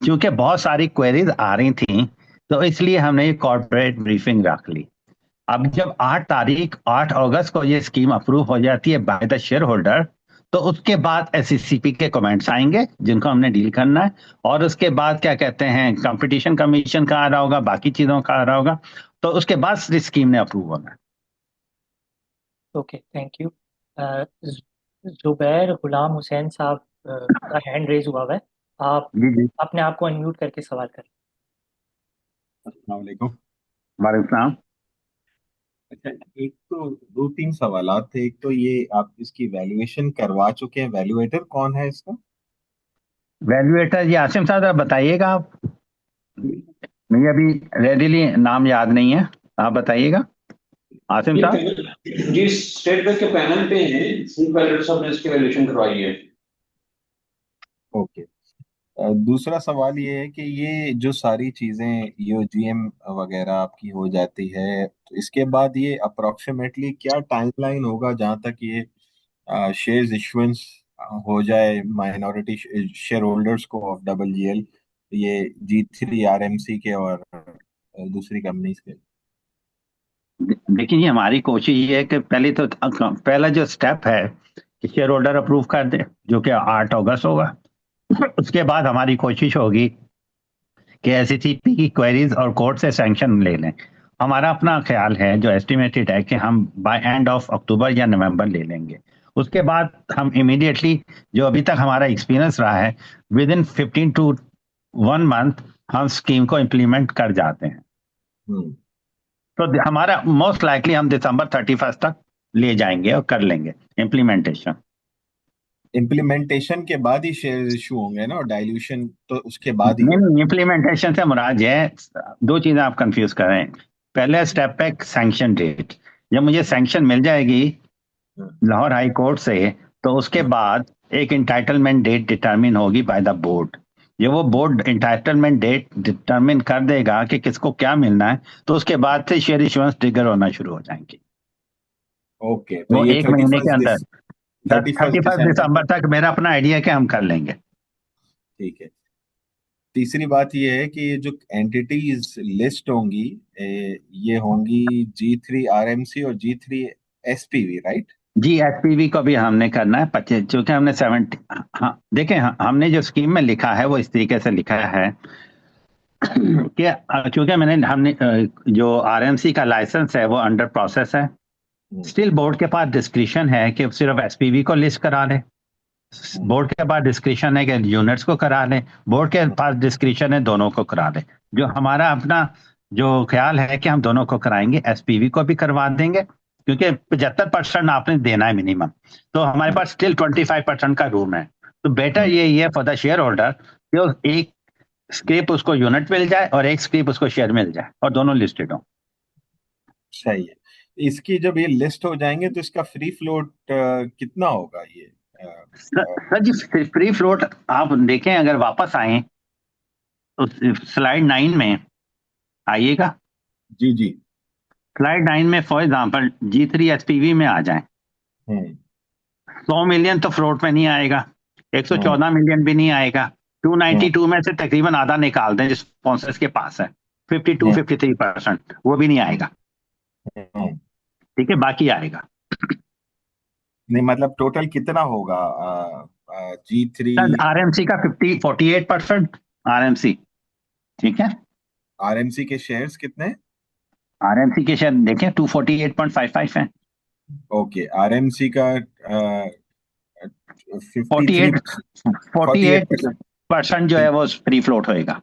क्योंकि बहुत सारी क्वेरीज आ रही थी, तो इसलिए हमने ये कॉर्पोरेट ब्रीफिंग रख ली। अब जब 8 अगस्त को ये स्कीम अप्रूव हो जाती है बाय द शेयर होल्डर, तो उसके बाद एससीसीपी के कमेंट्स आएंगे जिनको हमने डील करना है, और उसके बाद क्या कहते हैं कंपटीशन कमीशन का आ रहा होगा, बाकी चीजों का आ रहा होगा, तो उसके बाद स्कीम ने अप्रूव होना है। Okay, thank you. Zubair Ghulam Hussain sahab का हैंड रेज हुआ हुआ है। आप जी जी, अपने आप को अनम्यूट करके सवाल करें। अस्सलाम वालेकुम। वालेकुम सलाम। अच्छा, एक तो दो तीन सवालात थे। एक तो ये आप इसकी वैल्यूएशन करवा चुके हैं, वैल्यूएटर कौन है इसका? वैल्यूएटर जी आसिम साहब जरा बताइएगा आप, मुझे अभी रेडीली नाम याद नहीं है, आप बताइएगा आसिम ये साहब। पैनल जी स्टेट बैंक के पैनल पे हैं, फूड वैल्यूएटर साहब ने इसकी वैल्यूएशन करवाई है। ओके। दूसरा सवाल ये है कि ये जो सारी चीजें ईओजीएम वगैरह आपकी हो जाती है, तो इसके बाद ये अप्रोक्सीमेटली क्या टाइमलाइन होगा जहां तक ये शेयर्स इश्यूएंस हो जाए माइनॉरिटी शेयर होल्डर्स को ऑफ डबल जीएल, ये G3 RMC के और दूसरी कंपनीज के? देखिए, हमारी कोशिश ये है कि पहला जो स्टेप है कि शेयर होल्डर अप्रूव कर दे, जो कि 8 अगस्त होगा। उसके बाद हमारी कोशिश होगी कि एससीसीपी की क्वेरीज और कोर्ट से सैंक्शन ले लें। हमारा अपना ख्याल है, जो एस्टिमेटेड है, कि हम बाय एंड ऑफ अक्टूबर या नवंबर ले लेंगे। उसके बाद हम इमीडिएटली, जो अभी तक हमारा एक्सपीरियंस रहा है, विद इन 15 to 1 month हम स्कीम को इम्प्लीमेंट कर जाते हैं। हम्म। तो हमारा मोस्ट लाइकली हम दिसंबर 31 तक ले जाएंगे और कर लेंगे इम्प्लीमेंटेशन। इम्प्लीमेंटेशन के बाद ही शेयर इशू होंगे ना, और डाइल्यूशन तो उसके बाद ही नहीं होगा। नहीं, इम्प्लीमेंटेशन से मुराद है, दो चीजें आप कंफ्यूज कर रहे हैं। पहले स्टेप पे सैंक्शन डेट, जब मुझे सैंक्शन मिल जाएगी लाहौर हाई कोर्ट से, तो उसके बाद एक इंटाइटलमेंट डेट डिटरमिन होगी बाय द बोर्ड। जब वो बोर्ड इंटाइटलमेंट डेट डिटरमिन कर देगा कि किसको क्या मिलना है, तो उसके बाद से शेयर इशुएंस ट्रिगर होना शुरू हो जाएंगे। ओके, तो वो ये एक महीने के अंदर 31 31 दिसंबर दिसंबर तक। तक मेरा अपना आइडिया है कि हम कर लेंगे। ठीक है। तीसरी बात ये है कि ये जो एंटिटीज लिस्ट होंगी, ये होंगी G3 RMC और G3 SPV, राइट? जी, एसपीवी को भी हमने करना है 25, चूंकि हमने 70। हाँ देखें, हमने जो स्कीम में लिखा है वो इस तरीके से लिखा है कि चूंकि हमने जो आरएमसी का लाइसेंस है वो अंडर प्रोसेस है। स्टिल बोर्ड के पास डिस्क्रिशन है कि सिर्फ एसपीवी को लिस्ट करा ले, बोर्ड के पास डिस्क्रिशन है कि यूनिट्स को करा ले, बोर्ड के पास डिस्क्रिशन है दोनों को करा ले। जो हमारा अपना जो ख्याल है कि हम दोनों को कराएंगे, एसपीवी को भी करवा देंगे, क्योंकि 75% आपने देना है मिनिमम, तो हमारे पास स्टिल 25% का रूम है। तो बेटर यही है फॉर द शेयर होल्डर कि एक स्क्रिप उसको यूनिट मिल जाए और एक स्क्रिप उसको शेयर मिल जाए और दोनों लिस्टेड हो। सही है। इसकी जब ये लिस्ट हो जाएंगे तो इसका फ्री फ्लोट कितना होगा ये? सर जी, फ्री फ्लोट आप देखें, अगर वापस आए तो स्लाइड 9 में आइएगा। जी जी। स्लाइड 9 में फॉर एग्जांपल G3 SPV में आ जाएं। हम्म 100 मिलियन तो फ्लोट में नहीं आएगा, 114 मिलियन भी नहीं आएगा। 292 में से तकरीबन आधा निकाल दें जो स्पॉन्सर्स के पास है, 52-53%, वो भी नहीं आएगा। हम्म। ठीक है, बाकी आएगा। नहीं, मतलब टोटल कितना होगा G3 आरएमसी का 48%, आरएमसी। ठीक है, RMC के शेयर्स कितने? आरएमसी के शेयर देखें 248.55 है। ओके, RMC का 48 48%। 48% जो है वो फ्री फ्लोट होएगा।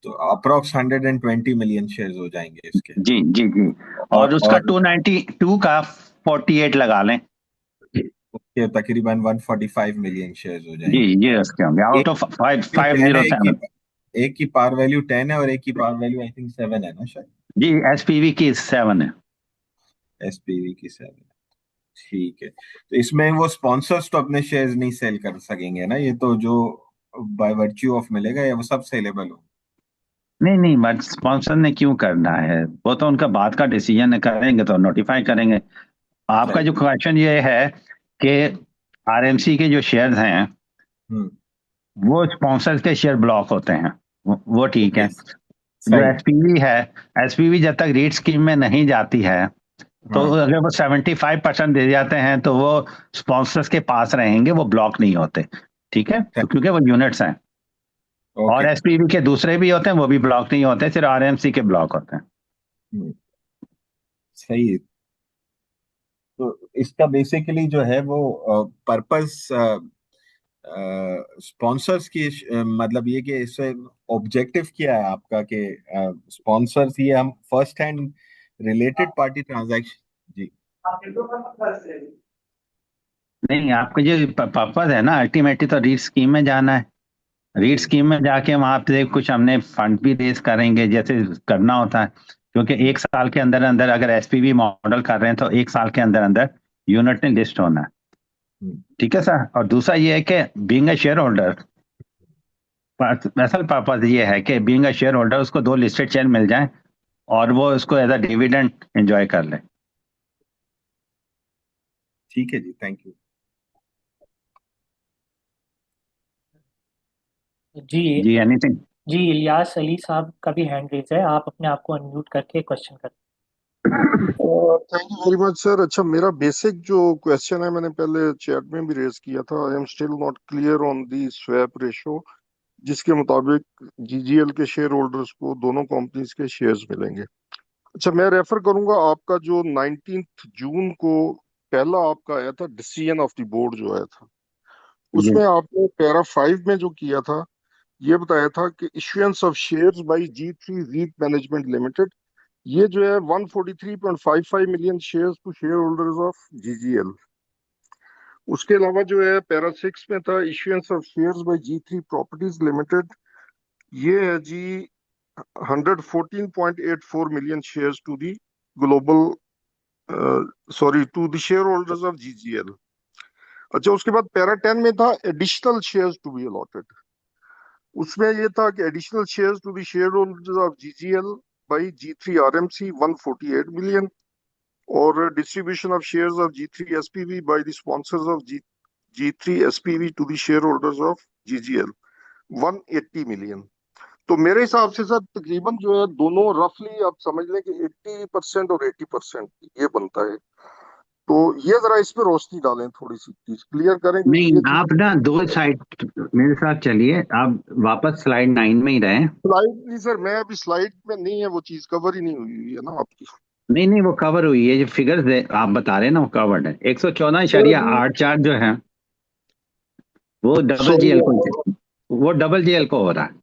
तो अप्रोक्स 120 मिलियन शेयर्स हो जाएंगे इसके। जी जी जी, और उसका 292 का 48 लगा लें। उसके तकरीबन 145 मिलियन शेयर्स हो जी जाएंगे। ये उसके होंगे आउट ऑफ 507। एक की पार वैल्यू 10 है और एक की पार वैल्यू आई थिंक 7 है ना शायद। जी, एसपीवी की 7 है। SPV की 7 है। ठीक है, तो इसमें वो स्पॉन्सर्स तो अपने शेयर्स नहीं सेल कर सकेंगे ना, ये तो जो बाय वर्च्यू ऑफ मिलेगा या वो सब सेलेबल हो? नहीं नहीं, बट स्पॉन्सर ने क्यों करना है, वो तो उनका बात का डिसीजन है, करेंगे तो नोटिफाई करेंगे। आपका सही। जो क्वेश्चन ये है कि आरएमसी के जो शेयर्स हैं हम्म। वो स्पॉन्सर के शेयर ब्लॉक होते हैं, वो ठीक है। Yes, जो सही। एसपीवी है, एसपीवी जब तक रीट स्कीम में नहीं जाती है, तो हाँ। अगर वो 75% दे जाते हैं तो वो स्पॉन्सर्स के पास रहेंगे, वो ब्लॉक नहीं होते। ठीक है, तो क्योंकि वो यूनिट्स हैं। और ओके। एसपीवी के दूसरे भी होते हैं, वो भी ब्लॉक नहीं होते, सिर्फ आरएमसी के ब्लॉक होते हैं। सही है। तो इसका बेसिकली जो है वो पर्पस स्पॉन्सर्स की मतलब ये कि इससे ऑब्जेक्टिव क्या है आपका कि स्पॉन्सर्स ये हम first hand related party transaction? जी। नहीं, आपका जो पर्पज है ना, अल्टीमेटली तो रीट स्कीम में जाना है। रीट स्कीम में जाके वहां पे कुछ हमने फंड भी रेज करेंगे जैसे करना होता है, क्योंकि एक साल के अंदर अंदर अगर एसपीवी मॉडल कर रहे हैं तो एक साल के अंदर अंदर यूनिट ने लिस्ट होना है। ठीक है सर। और दूसरा ये है कि बीइंग अ शेयर होल्डर, असल पर्पज ये है कि बीइंग अ शेयर होल्डर उसको 2 लिस्टेड शेयर मिल जाए और वो इसको एज अ डिविडेंड एंजॉय कर ले। ठीक है जी, थैंक यू। जी जी एनीथिंग। जी, इलियास अली साहब का भी हैंड रेज है, आप अपने आप को अनम्यूट करके क्वेश्चन करें। Thank you very much sir. अच्छा, मेरा बेसिक जो क्वेश्चन है मैंने पहले चैट में भी रेज किया था। I am still not clear on the swap ratio, जिसके मुताबिक जीजीएल के शेयर होल्डर्स को दोनों कंपनीज के शेयर्स मिलेंगे। अच्छा, मैं रेफर करूंगा आपका जो 19 जून को पहला आपका आया था डिसीजन ऑफ द बोर्ड जो आया था, जी उसमें आपने पैरा 5 में जो किया था ये बताया था कि issuance of shares by G3 REIT management limited, ये जो है 143.55 million shares to share holders of GGL. उसके अलावा जो है पैरा 6 में था issuance of shares by G3 properties limited, ये है जी 114.84 million shares to the global, sorry, to the share holders of GGL. अच्छा, उसके बाद पैरा 10 में था additional shares to be allotted. उसमें ये था कि additional shares to the share holders of GGL by G3 RMC 148 million, और distribution of shares of G3 SPV by the sponsors of G3 SPV to the share holders of GGL 180 million. तो मेरे हिसाब से sir तकरीबन जो है दोनों रफली आप समझ लें कि 80% और 80% ये बनता है। तो ये जरा इस पे रोशनी डालें, थोड़ी सी चीज क्लियर करें, नहीं, क्योंकि ये चीज आप ना 2 साइड मेरे साथ चलिए, आप वापस स्लाइड 9 में ही रहे। स्लाइड नहीं सर, मैं अभी स्लाइड में नहीं है, वो चीज कवर ही नहीं हुई हुई है ना आपकी। नहीं नहीं, वो कवर हुई है, जो फिगर्स आप बता रहे हैं ना वो कवर्ड है। सर अभी 114.84 जो है वो डबल सॉरी, जीएल को, वो डबल जीएल को हो रहा है।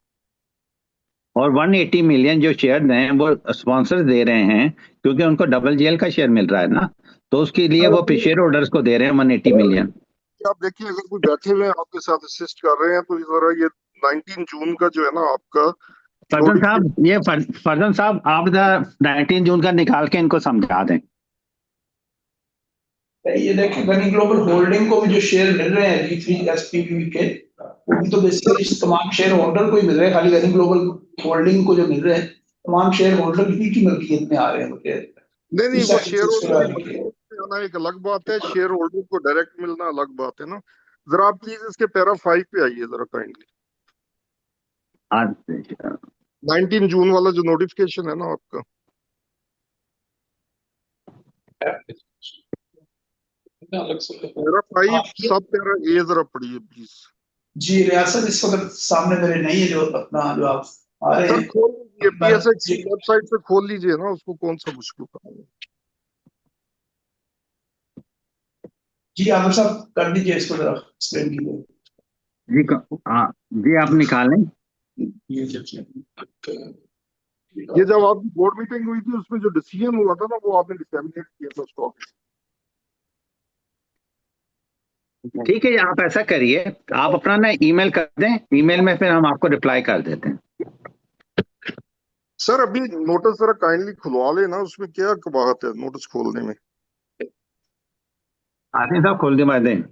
और 180 मिलियन जो शेयर हैं वो स्पॉन्सर्स दे रहे हैं क्योंकि उनको डबल जीएल का शेयर मिल रहा है ना, तो उसके लिए वो शेयर होल्डर्स को दे रहे हैं 180 मिलियन। आप देखिए, अगर कोई बैठे हुए हैं आपके साथ असिस्ट कर रहे हैं तो जरा ये 19 जून का जो है ना आपका फरजन नोटिफिकेशन। साहब, ये फरजन साहब आप 19 जून का निकाल के इनको समझा दें। ये देखिए गनी ग्लोबल होल्डिंग को भी जो शेयर मिल रहे हैं G3 एसपीवी के, वो भी तो बेसिकली तमाम शेयर होल्डर को ही मिल रहे हैं। खाली गनी ग्लोबल होल्डिंग को जो मिल रहे हैं तमाम शेयर होल्डर की मलकियत में आ रहे हैं मुझे। नहीं नहीं, इस वो सेक्शन शेयर से होल्डर इसको की लिखिए। मदद से आना एक अलग बात है, शेयर होल्डर को डायरेक्ट मिलना अलग बात है ना। जरा आप प्लीज इसके पैरा 5 पे आइए जरा काइंडली। 19 जून वाला जो नोटिफिकेशन है ना आपका, अलग से पैरा 5 हाँ, ये सब पैरा ए जरा पढ़िए प्लीज। जी रियासत इस वक्त सामने मेरे नहीं है, जो अपना जो आप आ रहे सर हैं। खोल लीजिए, पर पीएसएक्स जी की वेबसाइट से खोल लीजिए ना उसको, कौन सा मुश्किल काम है। जी आमिर साहब कर दीजिए इसको जरा एक्सप्लेन कीजिए। जी हाँ, जी आप निकालें। ये देखिए। ये जब आपकी बोर्ड मीटिंग हुई थी उसमें जो डिसीजन हुआ था ना वो आपने डिसएमिनेट किया था स्टॉक। ठीक है, आप ऐसा करिए, आप अपना ना ईमेल कर दें, ईमेल में फिर हम आपको रिप्लाई कर देते हैं। सर अभी नोटिस जरा काइंडली खुलवा लेना, उसमें क्या कबाहत है नोटिस खोलने में। आसिफ साहब खोल दे दें।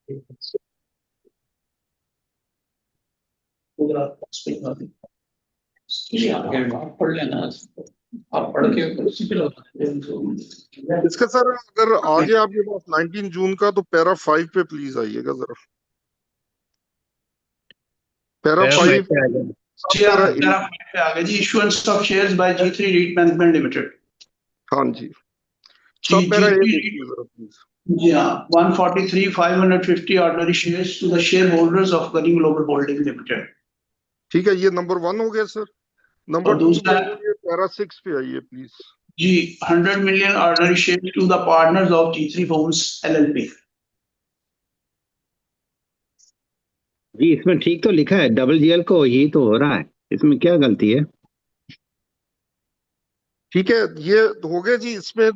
आप पढ़ लेना, आप पढ़ के उसी पे लगा देना। इसका सर अगर आगे आपके पास 19 जून का तो पैरा 5 पे प्लीज आइएगा जरा। पैरा पैरा 5 पे आ जाए। जी हाँ, पैरा 5 पे आ गए जी। Issuance of shares by G3 REIT management limited. हाँ जी, जी, सब पैरा G3 देखिए जरा प्लीज। जी हाँ, 143,550 ordinary shares to the share holders of Ghani global holding limited. ठीक है, ये नंबर 1 हो गया सर। नंबर और 2 दूसरा पे पैरा 6 पे आइए प्लीज। जी, 100 million ordinary share to the partners of G3 homes LLP। जी इसमें ठीक तो लिखा है, डबल जीएल को ही तो हो रहा है, इसमें क्या गलती है? ठीक है, ये हो गया जी। इसमें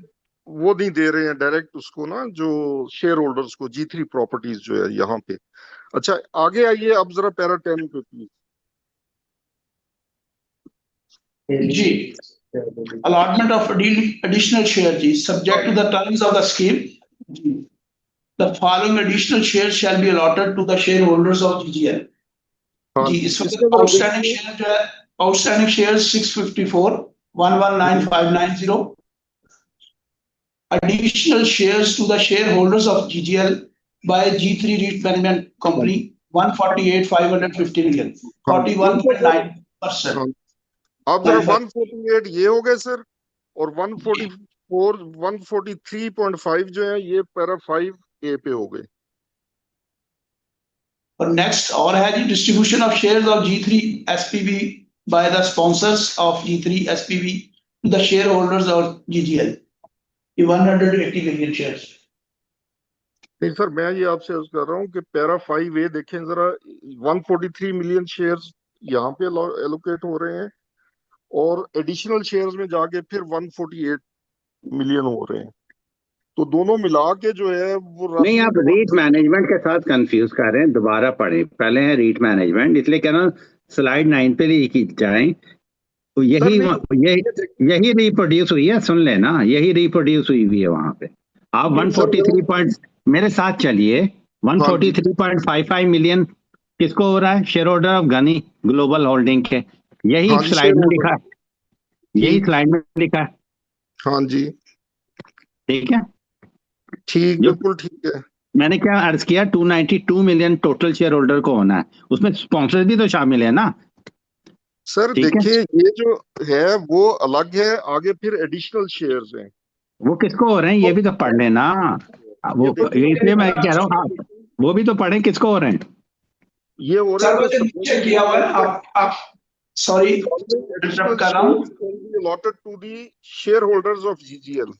वो नहीं दे रहे हैं डायरेक्ट उसको ना, जो शेयर होल्डर्स को G3 प्रॉपर्टीज जो है यहाँ पे। अच्छा आगे आइए अब जरा पैरा 10 पे प्लीज। जी, allotment of additional shares जी, subject to the terms of the scheme जी, the following additional shares shall be allotted to the shareholders of GGL हाँ जी। जी, इस वक्त इसमें जरा आउटस्टैंडिंग देखिए। शेयर जो है, outstanding share 654 119590, additional shares to the shareholders of GGL by G3 REIT Management Company 148,550 million, हाँ जी, इनको जरा- 41.9%। हाँ, अब जरा 148 ये हो गए सर, और 144 143.5 जो है ये पैरा 5 ए पे हो गए। और नेक्स्ट और है जी, distribution of shares of G3 SPV by the sponsors of G3 SPV to the share holders of GGL, ये 180 मिलियन शेयर्स। नहीं सर, मैं ये आपसे अर्ज कर रहा हूँ कि पैरा 5 ए देखें जरा, 143 मिलियन शेयर्स यहाँ पे एलोकेट हो रहे हैं, और एडिशनल शेयर्स में जाके फिर 148 मिलियन हो रहे हैं। तो दोनों मिला के जो है वो नहीं, रफली आप रीट मैनेजमेंट के साथ कंफ्यूज कर रहे हैं, दोबारा पढ़ें। पहले है रीट मैनेजमेंट, इसलिए कह रहा हूँ स्लाइड 9 पे लेके जाएं, तो यही यही रिप्रोड्यूस हुई है, सुन लेना, यही रिप्रोड्यूस हुई है वहां पे। आप 143 पॉइंट मेरे साथ चलिए, 143.55 मिलियन किसको हो रहा है? Share holder of Ghani global holding के। यही स्लाइड में लिखा है, यही स्लाइड में लिखा है। हाँ जी, ठीक है, ठीक, बिल्कुल ठीक है। मैंने क्या अर्ज किया, 292 मिलियन टोटल शेयर होल्डर को होना है, उसमें स्पॉन्सर भी तो शामिल है ना सर। देखिए ये जो है वो अलग है, आगे फिर एडिशनल शेयर्स हैं, वो किसको हो रहे हैं ये भी तो पढ़ लेना। वो इसलिए मैं कह रहा हूँ वो भी तो पढ़े किसको हो रहे हैं। ये हो रहा है किया हुआ है। आप सॉरी इंटरप्ट कर रहा हूँ। allotted to the shareholders of GGL।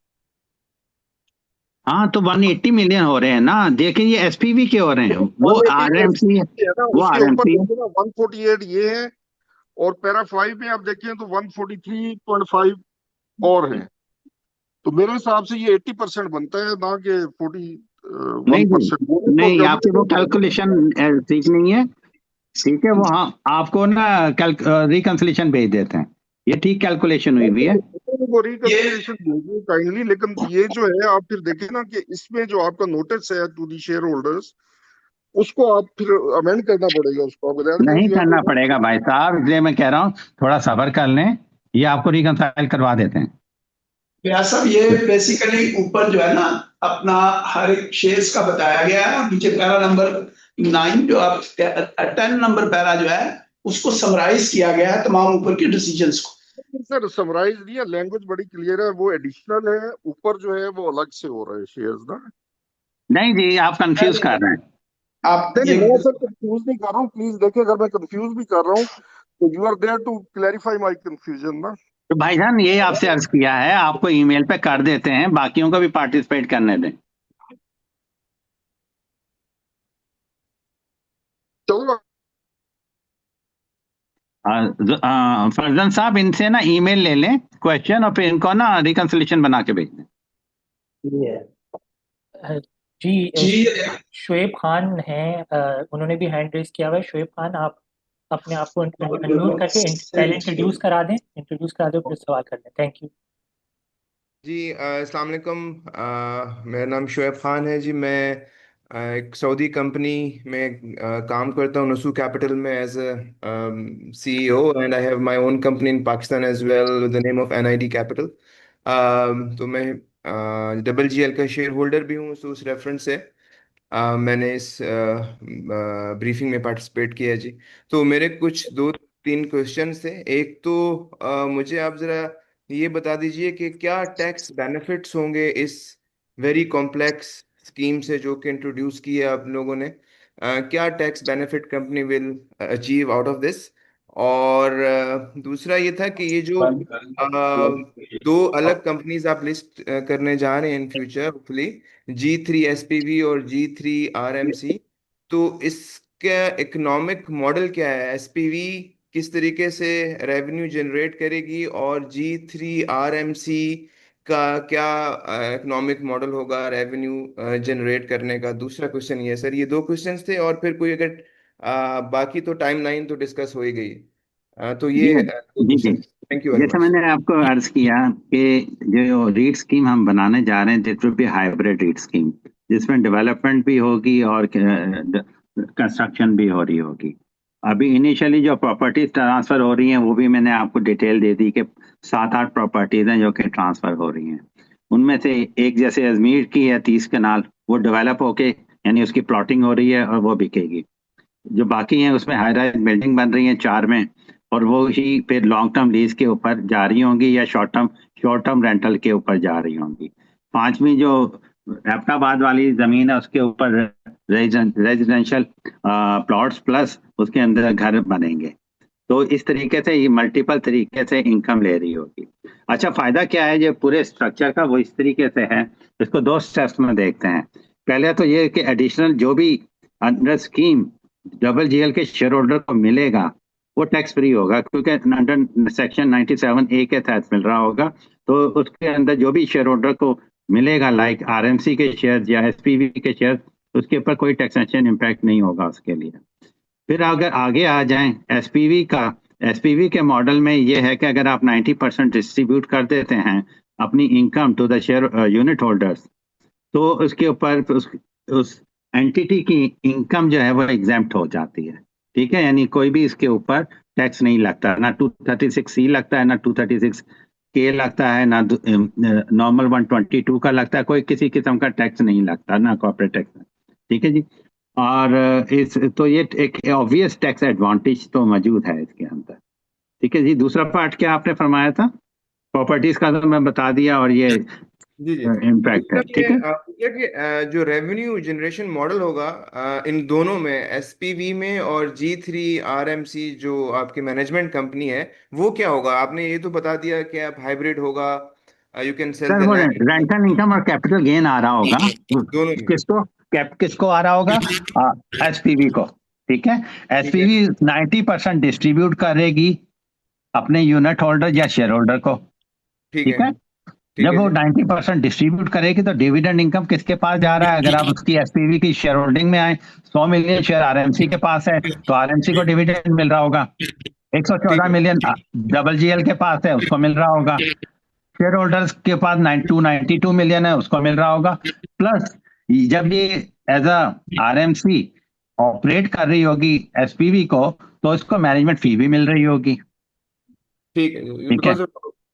हाँ तो 180 मिलियन हो रहे हैं ना, देखिए ये एसपीवी के हो रहे हैं, वो आरएमसी है, वो आरएमसी है। 148 ये है, और पैरा 5 में आप देखें तो 143.5 और है। तो मेरे हिसाब से ये 80% बनता है, ना कि 41%। नहीं, आपके वो कैलकुलेशन ठीक नहीं है, ठीक है। वो हाँ आपको ना रिकंसिलेशन भेज देते हैं, ये ठीक कैलकुलेशन हुई है वो रिकंसिलेशन भेजिए काइंडली। लेकिन ये जो है आप फिर देखें ना कि इसमें जो आपका नोटिस है टू दी शेयर होल्डर्स, उसको आप फिर अमेंड करना पड़ेगा, उसको आप नहीं करना पड़ेगा भाई साहब, इसलिए मैं कह रहा हूँ थोड़ा सब्र कर लें, ये आपको रिकंसाइल करवा देते हैं। सब ये बेसिकली ऊपर जो है ना अपना हर एक शेयर्स का बताया गया है, और नीचे पैरा नंबर 9 जो आप 10 नंबर पैरा जो है उसको समराइज किया गया है तमाम ऊपर के डिसीजंस को। सर समराइज नहीं है, लैंग्वेज बड़ी क्लियर है, वो एडिशनल है, ऊपर जो है वो अलग से हो रहा है शेयर्स ना। नहीं जी, आप कंफ्यूज कर रहे हैं। आप मैं सर कंफ्यूज नहीं कर रहा हूँ, प्लीज देखिए, अगर मैं कंफ्यूज भी कर रहा हूँ तो you are there to clarify my confusion ना। तो भाईजान ये आपसे अर्ज किया है, आपको ईमेल पे कर देते हैं, बाकियों को भी पार्टिसिपेट करने दें। चलो फरजन साहब इनसे ना ईमेल ले लें क्वेश्चन, और फिर इनको ना रिकंसिलेशन बना के भेज दें। जी शुएब खान हैं, उन्होंने भी हैंड रेज किया हुआ है। शुएब खान, आप अपने आप को अनम्यूट करके पहले इंट्रोड्यूस करा दें, फिर सवाल कर लें। थैंक यू जी। अस्सलाम वालेकुम, मेरा नाम शुएब खान है जी। मैं एक सऊदी कंपनी में काम करता हूँ, नसू कैपिटल में, as a CEO, and I have my own company in Pakistan as well with the name of NID capital. तो मैं डबल जीएल का शेयर होल्डर भी हूँ, तो उस रेफरेंस से मैंने इस ब्रीफिंग में पार्टिसिपेट किया जी। तो मेरे कुछ दो तीन क्वेश्चंस थे। एक तो मुझे आप ज़रा ये बता दीजिए कि क्या टैक्स बेनिफिट्स होंगे इस वेरी कॉम्प्लेक्स स्कीम से जो कि इंट्रोड्यूस की है आप लोगों ने। क्या tax benefit company will achieve out of this. और दूसरा ये था कि ये जो दो अलग कंपनीज आप लिस्ट करने जा रहे हैं in future hopefully, G3 SPV और G3 RMC, तो इसका इकोनॉमिक मॉडल क्या है? एसपीवी किस तरीके से रेवेन्यू जनरेट करेगी और G3 RMC का क्या इकोनॉमिक मॉडल होगा रेवेन्यू जनरेट करने का? दूसरा क्वेश्चन ये है सर, ये दो क्वेश्चंस थे, और फिर कोई अगर बाकी तो टाइम लाइन तो डिस्कस हो ही गई। तो जी ये दो जी जी। क्वेश्चन। थैंक यू वेरी जैसे मच। मैंने आपको अर्ज किया कि जो रीट स्कीम हम बनाने जा रहे हैं, this will be hybrid REIT scheme, जिसमें डेवलपमेंट भी होगी और कंस्ट्रक्शन भी हो रही होगी। अभी इनिशियली जो प्रॉपर्टीज ट्रांसफर हो रही हैं वो भी मैंने आपको डिटेल दे दी कि 7-8 प्रॉपर्टीज हैं जो कि ट्रांसफर हो रही हैं। उनमें से एक जैसे अजमेर की है 30 कनाल, वो डेवलप होके यानी उसकी प्लॉटिंग हो रही है और वो बिकेगी। जो बाकी हैं उसमें हाई राइज बिल्डिंग बन रही है 4 में, और वो ही फिर लॉन्ग टर्म लीज के ऊपर जा रही होंगी या शॉर्ट टर्म रेंटल के ऊपर जा रही होंगी। 5वीं जो एबटाबाद वाली जमीन है उसके ऊपर रेजिडेंशियल प्लॉट्स प्लस उसके अंदर घर बनेंगे। तो इस तरीके से ये मल्टीपल तरीके से इनकम ले रही होगी। अच्छा, फायदा क्या है जो पूरे स्ट्रक्चर का, वो इस तरीके से है। इसको 2 स्टेप्स में देखते हैं। पहले तो ये कि एडिशनल जो भी अंडर स्कीम डबल जीएल के शेयर होल्डर को मिलेगा वो टैक्स फ्री होगा, क्योंकि अंडर सेक्शन 97A के तहत मिल रहा होगा। तो उसके अंदर जो भी शेयर होल्डर को मिलेगा, लाइक आरएमसी के शेयर या एसपीवी के शेयर, उसके ऊपर कोई टैक्सेशन इम्पैक्ट नहीं होगा उसके लिए। फिर अगर आगे आ जाएं एसपीवी का, एसपीवी के मॉडल में ये है कि अगर आप 90% डिस्ट्रीब्यूट कर देते हैं अपनी income to the share unit holders, तो उसके ऊपर उस एंटिटी की इनकम जो है वो एग्जेम्प्ट हो जाती है। ठीक है, यानी कोई भी इसके ऊपर टैक्स नहीं लगता, ना 236C लगता है, ना 236K लगता है, ना नॉर्मल 122 का लगता है। कोई किसी किस्म का टैक्स नहीं लगता, ना कॉर्पोरेट टैक्स। ठीक है जी। और इस तो ये एक ऑब्वियस टैक्स एडवांटेज तो मौजूद है इसके अंदर। ठीक है जी। दूसरा पार्ट क्या आपने फरमाया था? प्रॉपर्टीज का तो मैं बता दिया, और ये जी जी। इम्पैक्ट है। दूसरा ये ठीक है। भैया कि जो रेवेन्यू जनरेशन मॉडल होगा इन दोनों में, एसपीवी में और G3 RMC जो आपकी मैनेजमेंट कंपनी है, वो क्या होगा? आपने ये तो बता दिया कि आप हाइब्रिड होगा, you can sell sir the वो लैंड। रेंटल इनकम और कैपिटल गेन आ रहा होगा। दोनों में। किसको आ रहा होगा? एसपीवी को। ठीक है। ठीक है। एसपीवी 90% डिस्ट्रीब्यूट करेगी अपने यूनिट होल्डर या शेयर होल्डर को। ठीक ठीक है। है। ठीक जब है वो जी। 90% डिस्ट्रीब्यूट करेगी तो डिविडेंड इनकम किसके पास जा रहा है? अगर आप उसकी एसपीवी की शेयर होल्डिंग में आए, 100 मिलियन शेयर आरएमसी के पास है तो आरएमसी को डिविडेंड मिल रहा होगा। ठीक 114 है। मिलियन डबल जीएल के पास है, उसको मिल रहा होगा। शेयर होल्डर्स के पास 292 मिलियन है, उसको मिल रहा होगा। प्लस जब ये एज अ आरएमसी ऑपरेट कर रही होगी एसपीवी को, तो इसको मैनेजमेंट फी भी मिल रही होगी। ठीक है, ठीक है। बिकॉज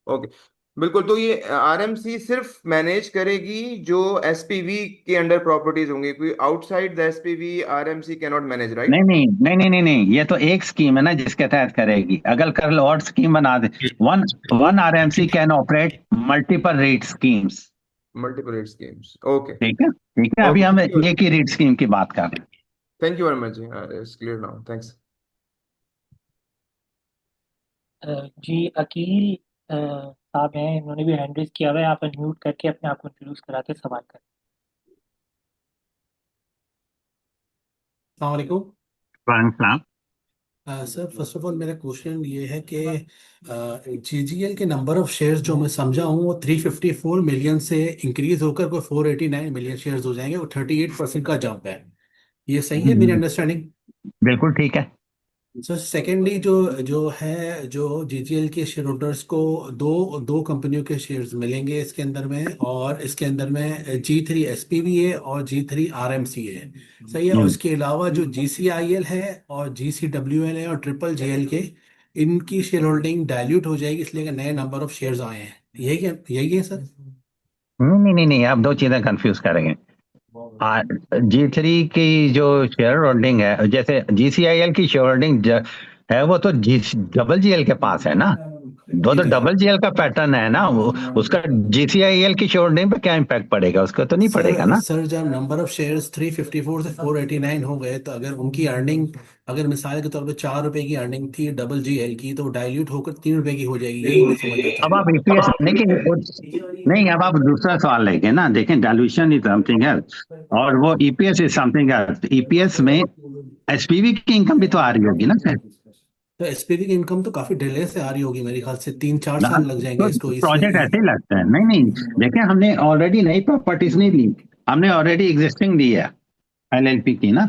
ओके, बिल्कुल। तो ये आरएमसी सिर्फ मैनेज करेगी जो एसपीवी के अंडर प्रॉपर्टीज होंगी, कोई outside the SPV RMC can not manage, नहीं राइट? नहीं नहीं नहीं नहीं नहीं, ये तो एक स्कीम है ना जिसके तहत करेगी। अगर कल और स्कीम बना दे, one one RMC can operate multiple rate schemes. Multiple rate schemes. Okay. ठीक है। ठीक है, अभी ओके, हम एक ही रेट स्कीम की बात कर रहे हैं। थैंक यू वेरी मच जी, इट्स क्लियर नाउ, थैंक्स। जी अकील साहब हैं, इन्होंने भी हैंड रेज किया हुआ है। आप अनम्यूट करके अपने आप को इंट्रोड्यूस कराते सवाल करें। अस्सलाम वालेकुम। वालेकुम सलाम। सर फर्स्ट ऑफ ऑल मेरा क्वेश्चन ये है कि जीजीएल के नंबर ऑफ शेयर्स जो मैं समझा हूँ वो 354 मिलियन से इंक्रीज होकर कोई 489 मिलियन शेयर्स हो जाएंगे। वो 38% का जंप है। ये सही है मेरी अंडरस्टैंडिंग? बिल्कुल ठीक है। सर सेकेंडली जो जो है जो जीजीएल के शेयर होल्डर्स को दो दो कंपनियों के शेयर्स मिलेंगे इसके अंदर में, और इसके अंदर में G3 SPV है और G3 RMC है, सही है। और इसके अलावा जो GCIL है और GCWL है और GGGL के, इनकी शेयर होल्डिंग डाइल्यूट हो जाएगी, इसलिए कि नए नंबर ऑफ शेयर्स आए हैं। यही है सर? नहीं नहीं नहीं नहीं, आप दो चीजें कंफ्यूज करेंगे। G3 की जो शेयर होल्डिंग है, जैसे GCIL की शेयर होल्डिंग है, वो तो डबल जीएल के पास है ना, वो जी तो जी। डबल जीएल का पैटर्न है ना, वो उसका GCIL की शेयर होल्डिंग पे क्या इम्पैक्ट पड़ेगा, उसका तो नहीं पड़ेगा सर ना। सर जब नंबर ऑफ शेयर्स 354 से 489 हो गए, तो अगर उनकी अर्निंग, अगर मिसाल के तौर पे 4 रुपए की अर्निंग थी डबल जीएल की, तो डाइल्यूट होकर 3 रुपए की हो जाएगी, यही मैं समझना अब आप चाहता ईपीएस नहीं, अब आप दूसरा सवाल लेंगे ना, देखें डाइल्यूशन इज समथिंग एल्स और वो EPS is something else. EPS में एसपीवी की इनकम भी तो आ रही होगी ना सर। तो एसपीवी की इनकम तो काफी डिले से आ रही होगी, मेरे ख्याल से 3-4 साल लग जाएंगे तो इसको, प्रोजेक्ट इसलिए। ऐसे ही लगता है। नहीं नहीं, देखें हमने ऑलरेडी नई प्रॉपर्टीज नहीं ली, हमने ऑलरेडी एग्जिस्टिंग ली है एलएलपी की ना।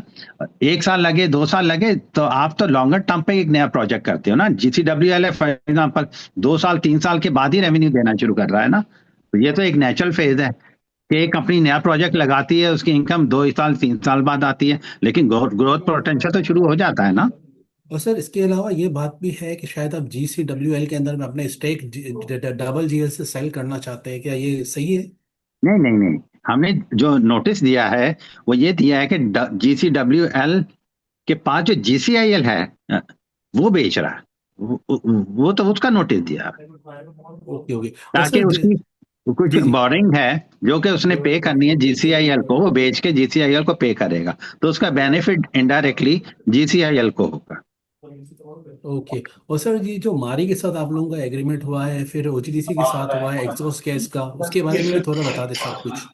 1 साल लगे, 2 साल लगे, तो आप तो लॉन्गर टर्म पे एक नया प्रोजेक्ट करते हो ना। जीसीडब्ल्यूएल है फॉर एग्जाम्पल, 2 साल 3 साल के बाद ही रेवेन्यू देना शुरू कर रहा है ना, तो ये तो एक नेचुरल फेज है कि एक कंपनी नया प्रोजेक्ट लगाती है, उसकी इनकम 2 साल 3 साल बाद आती है, लेकिन ग्रोथ पोटेंशियल तो शुरू हो जाता है ना। और सर इसके अलावा ये बात भी है कि शायद आप GCWL के अंदर में अपने स्टेक डबल जीएल से सेल करना चाहते हैं, क्या ये सही है? नहीं नहीं नहीं, हमने जो नोटिस दिया है वो ये दिया है कि जीसीडब्ल्यूएल के पास जो जीसीआईएल है वो बेच रहा है, वो तो उसका नोटिस दिया ओके ओके। और ताकि सर उसकी कुछ जी जी। बोरिंग है जो कि उसने पे करनी है जीसीआईएल को, वो बेच के जीसीआईएल को पे करेगा, तो उसका बेनिफिट इनडायरेक्टली जीसीआईएल को होगा। ओके। और सर ये जो मारी के साथ आप लोगों का एग्रीमेंट हुआ है, फिर ओजीडीसी के साथ हुआ है एग्जॉस्ट गैस का, उसके बारे में भी थोड़ा बता दें सर कुछ।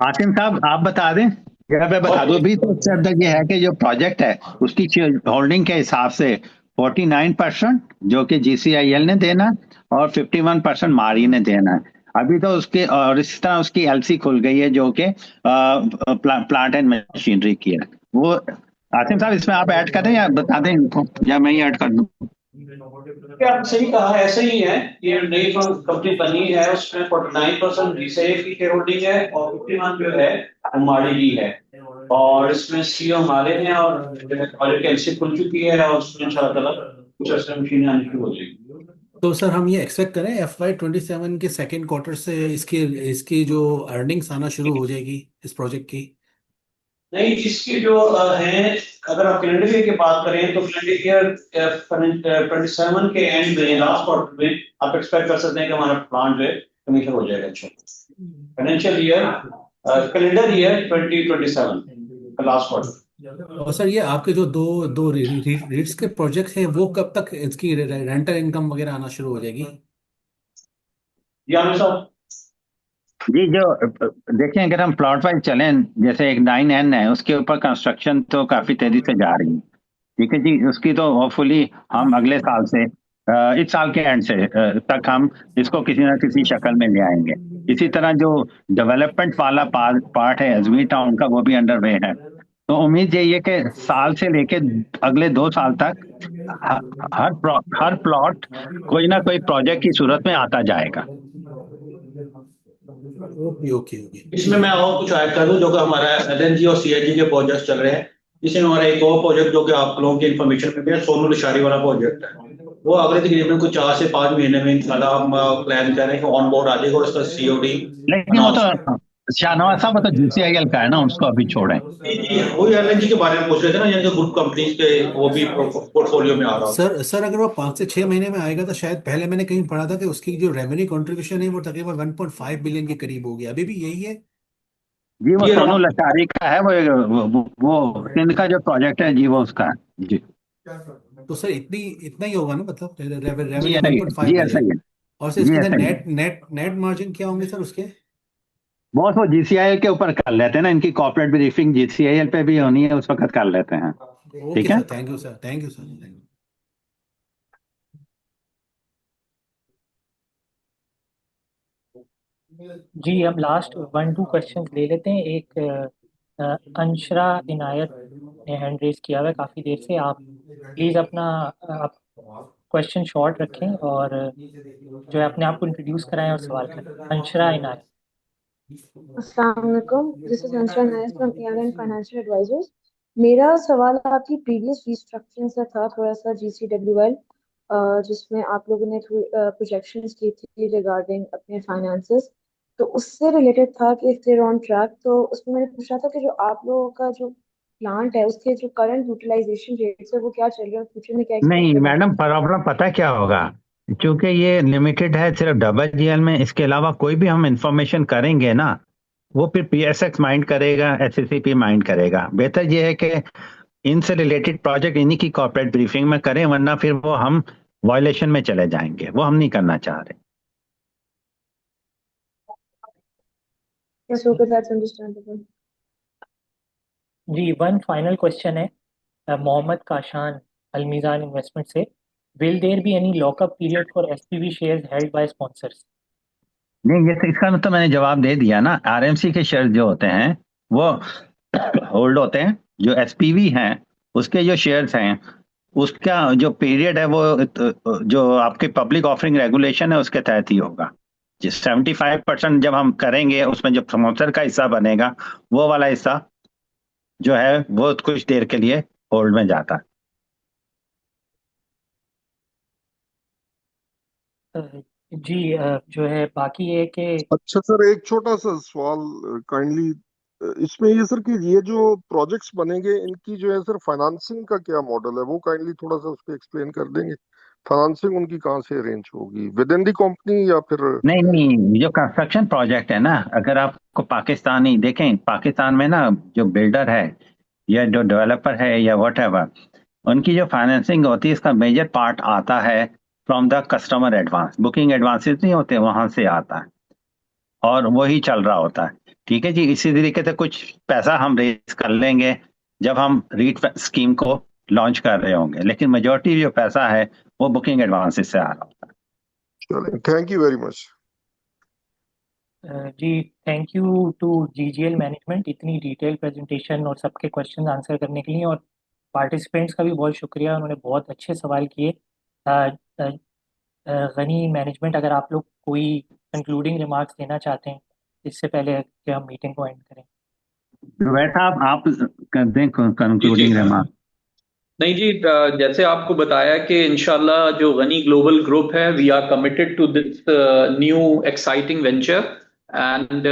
आसिम साहब आप बता दें या मैं बता दूं? अभी तो शब्द ये है कि जो प्रोजेक्ट है उसकी होल्डिंग के हिसाब से 49% जो कि जीसीआईएल ने देना और 51% मारी ने देना है। अभी तो उसके और इस तरह उसकी एलसी खुल गई है जो कि प्लांट एंड मशीनरी की है। वो आसिम साहब इसमें आप ऐड करें या बता दें इनको, या मैं ही ऐड कर दूं? क्या आपने सही कहा, ऐसे ही है। ये नई कंपनी बनी है, उसमें 49% जीसीएल की शेयर होल्डिंग है और 51 जो है हमारी ही है। और इसमें सीईओ हमारे हैं और प्रोजेक्ट एलसी खुल चुकी है और उसमें इंशाल्लाह ताला कुछ ऐसे मशीनें आनी शुरू हो जाएगी। तो सर हम ये एक्सपेक्ट करें FY 27 के सेकेंड क्वार्टर से इसकी इसकी जो अर्निंग्स आना शुरू हो जाएगी इस प्रोजेक्ट की? नहीं, इसकी जो है, अगर आप कैलेंडर ईयर की बात करें तो कैलेंडर ईयर 27 के एंड में, लास्ट क्वार्टर में आप एक्सपेक्ट कर सकते हैं कि हमारा प्लान जो है कमीशन हो जाएगा। अच्छा, फाइनेंशियल ईयर कैलेंडर ईयर 2027 का लास्ट क्वार्टर। और सर ये आपके जो दो दो रीट्स के प्रोजेक्ट हैं, वो कब तक इसकी रेंटल इनकम वगैरह आना शुरू हो जाएगी? जी आमिर साहब। जी जो देखें, अगर हम प्लॉट वाइज चलें, जैसे एक 9N है उसके ऊपर कंस्ट्रक्शन तो काफी तेजी से जा रही है, ठीक है जी। उसकी तो होपफुली हम अगले साल से इस साल के एंड से तक हम इसको किसी ना किसी शक्ल में ले आएंगे। इसी तरह जो डेवलपमेंट वाला पार्ट है अजमेर टाउन का, वो भी अंडर वे है। तो उम्मीद यही है कि साल से लेके अगले 2 साल तक हर प्लॉट कोई ना कोई प्रोजेक्ट की सूरत में आता जाएगा। Okay okay okay. इसमें मैं और कुछ ऐड कर दूं, जो कि हमारा एलएनजी और सीएनजी के प्रोजेक्ट चल रहे हैं। इसमें हमारा एक और प्रोजेक्ट जो कि आप लोगों की इन्फॉर्मेशन में भी है, सोनू लिशारी वाला प्रोजेक्ट है। वो अगले तकरीबन कुछ 4 से 5 महीने में इंशाल्लाह हम प्लान कर रहे हैं कि ऑन बोर्ड आ जाएगा और उसका सीओडी लेकिन वो तो शाहनवाज साहब, वो तो जीसीआईएल का है ना, उसको अभी छोड़ें। वही एलएनजी के बारे में पूछ रहे थे ना, यानी कि ग्रुप कंपनीज के वो भी पोर्टफोलियो में आ रहा हो। सर अगर वो 5 से 6 महीने में आएगा, तो शायद पहले मैंने कहीं पढ़ा था कि उसकी जो रेवेन्यू कंट्रीब्यूशन है वो तकरीबन 1.5 बिलियन के करीब होगी, अभी भी यही है? जी वो ये सोनू लसारी का है, वो सिंध का जो प्रोजेक्ट है जी, वो उसका है जी। तो सर इतना ही होगा ना, मतलब जी रेवेन्यू ऐसा ही है, 1.5 जी ऐसा ही बिलियन। है, और सर जी इसके अंदर ऐसा ही है। नेट नेट नेट मार्जिन क्या होंगे सर उसके? बहुत वो जीसीआईएल के ऊपर कर लेते हैं ना, इनकी कॉर्पोरेट ब्रीफिंग जीसीआईएल पे भी होनी है, उस वक्त कर लेते हैं। ओके ठीक है। Sir, thank you sir, thank you sir, thank you. जी हम लास्ट 1-2 क्वेश्चंस ले लेते हैं। एक अंशरा इनायत ने हैंड रेज किया हुआ है काफ़ी देर से। आप प्लीज़ अपना आप क्वेश्चन शॉर्ट रखें और जो है अपने आप को इंट्रोड्यूस कराएं और सवाल करें। अंशरा इनायत। अस्सलाम वालेकुम, this is Anshra Nayak from ARN financial advisors. मेरा सवाल आपकी प्रीवियस रिस्ट्रक्चरिंग से था, थोड़ा सा जीसीडब्ल्यूएल, जिसमें आप लोगों ने प्रोजेक्शंस की थी रिगार्डिंग अपने फाइनेंसेस, तो उससे रिलेटेड था कि इफ देर ऑन ट्रैक, तो उसमें मैंने पूछा था कि जो आप लोगों का जो प्लांट है उसके जो करंट यूटिलाइजेशन रेट्स है वो क्या चल रहे हैं, फ्यूचर में क्या नहीं एक्सपेक्टेड है। मैडम, प्रॉब्लम पता क्या होगा, क्योंकि ये लिमिटेड है सिर्फ डबल जीएल में, इसके अलावा कोई भी हम इंफॉर्मेशन करेंगे ना, वो फिर पीएसएक्स माइंड करेगा, एसएससीपी माइंड करेगा। बेहतर ये है कि इनसे रिलेटेड प्रोजेक्ट इन्हीं की कॉर्पोरेट ब्रीफिंग में करें, वरना फिर वो हम वायलेशन में चले जाएंगे, वो हम नहीं करना चाह रहे। Yes, okay, that's understandable. जी, वन फाइनल क्वेश्चन है मोहम्मद काशान अलमीजान इन्वेस्टमेंट से। Will there be any lockup period for SPV shares held by sponsors? नहीं, ये इसका तो मैंने जवाब दे दिया ना। आरएमसी के शेयर जो होते हैं वो होल्ड होते हैं, जो एसपीवी हैं उसके जो शेयर्स हैं उसका जो पीरियड है वो जो आपके पब्लिक ऑफरिंग रेगुलेशन है उसके तहत ही होगा। जिस 75% जब हम करेंगे उसमें जो प्रमोटर का हिस्सा बनेगा वो वाला हिस्सा जो है वो कुछ देर के लिए होल्ड में जाता है। जी, जो है बाकी ये कि अच्छा सर, एक छोटा सा सवाल काइंडली, इसमें ये सर कि ये जो प्रोजेक्ट्स बनेंगे इनकी जो है सर फाइनेंसिंग का क्या मॉडल है, वो काइंडली थोड़ा सा उसको एक्सप्लेन कर देंगे। फाइनेंसिंग उनकी कहाँ से अरेंज होगी, विद इन दी कंपनी या फिर? नहीं नहीं, जो कंस्ट्रक्शन प्रोजेक्ट है ना, अगर आपको पाकिस्तानी देखें, पाकिस्तान में ना जो बिल्डर है या जो डेवलपर है या वट उनकी जो फाइनेंसिंग होती है इसका मेजर पार्ट आता है from the customer advance, booking advances नहीं होते, वहां से आता है और वही चल रहा होता है। ठीक है जी, इसी तरीके से कुछ पैसा हम रेज कर लेंगे जब हम रीट स्कीम को लॉन्च कर रहे होंगे, लेकिन मेजोरिटी जो पैसा है वो बुकिंग एडवांसेस से आ रहा होता है। चलें, थैंक यू वेरी मच। जी, thank you to GGL management इतनी डिटेल प्रेजेंटेशन और सबके क्वेश्चन आंसर करने के लिए, और पार्टिसिपेंट्स का भी बहुत शुक्रिया, उन्होंने बहुत अच्छे सवाल किए। अ, अ, गनी मैनेजमेंट, अगर आप लोग कोई कंक्लूडिंग रिमार्क्स देना चाहते हैं इससे पहले कि हम मीटिंग को एंड करें। वैसा आप कर दें जी जी, कंक्लूडिंग रिमार्क। नहीं जी, जैसे आपको बताया कि इंशाल्लाह जो गनी ग्लोबल ग्रुप है, we are committed to this new exciting venture, and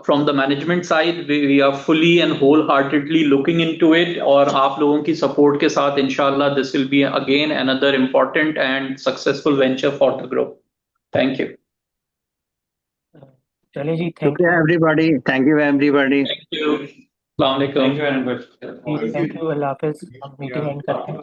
from the management side we are fully and whole heartedly looking into it, और आप लोगों की सपोर्ट के साथ इंशाल्लाह this will be again another important and successful venture for the group. Thank you. चलिए जी, thank शुक्रिया you. Everybody, thank you everybody. Thank you, अस्सलाम वालेकुम। जी, थैंक यू, अल्लाह हाफिज़, हम मीटिंग एंड करते हैं।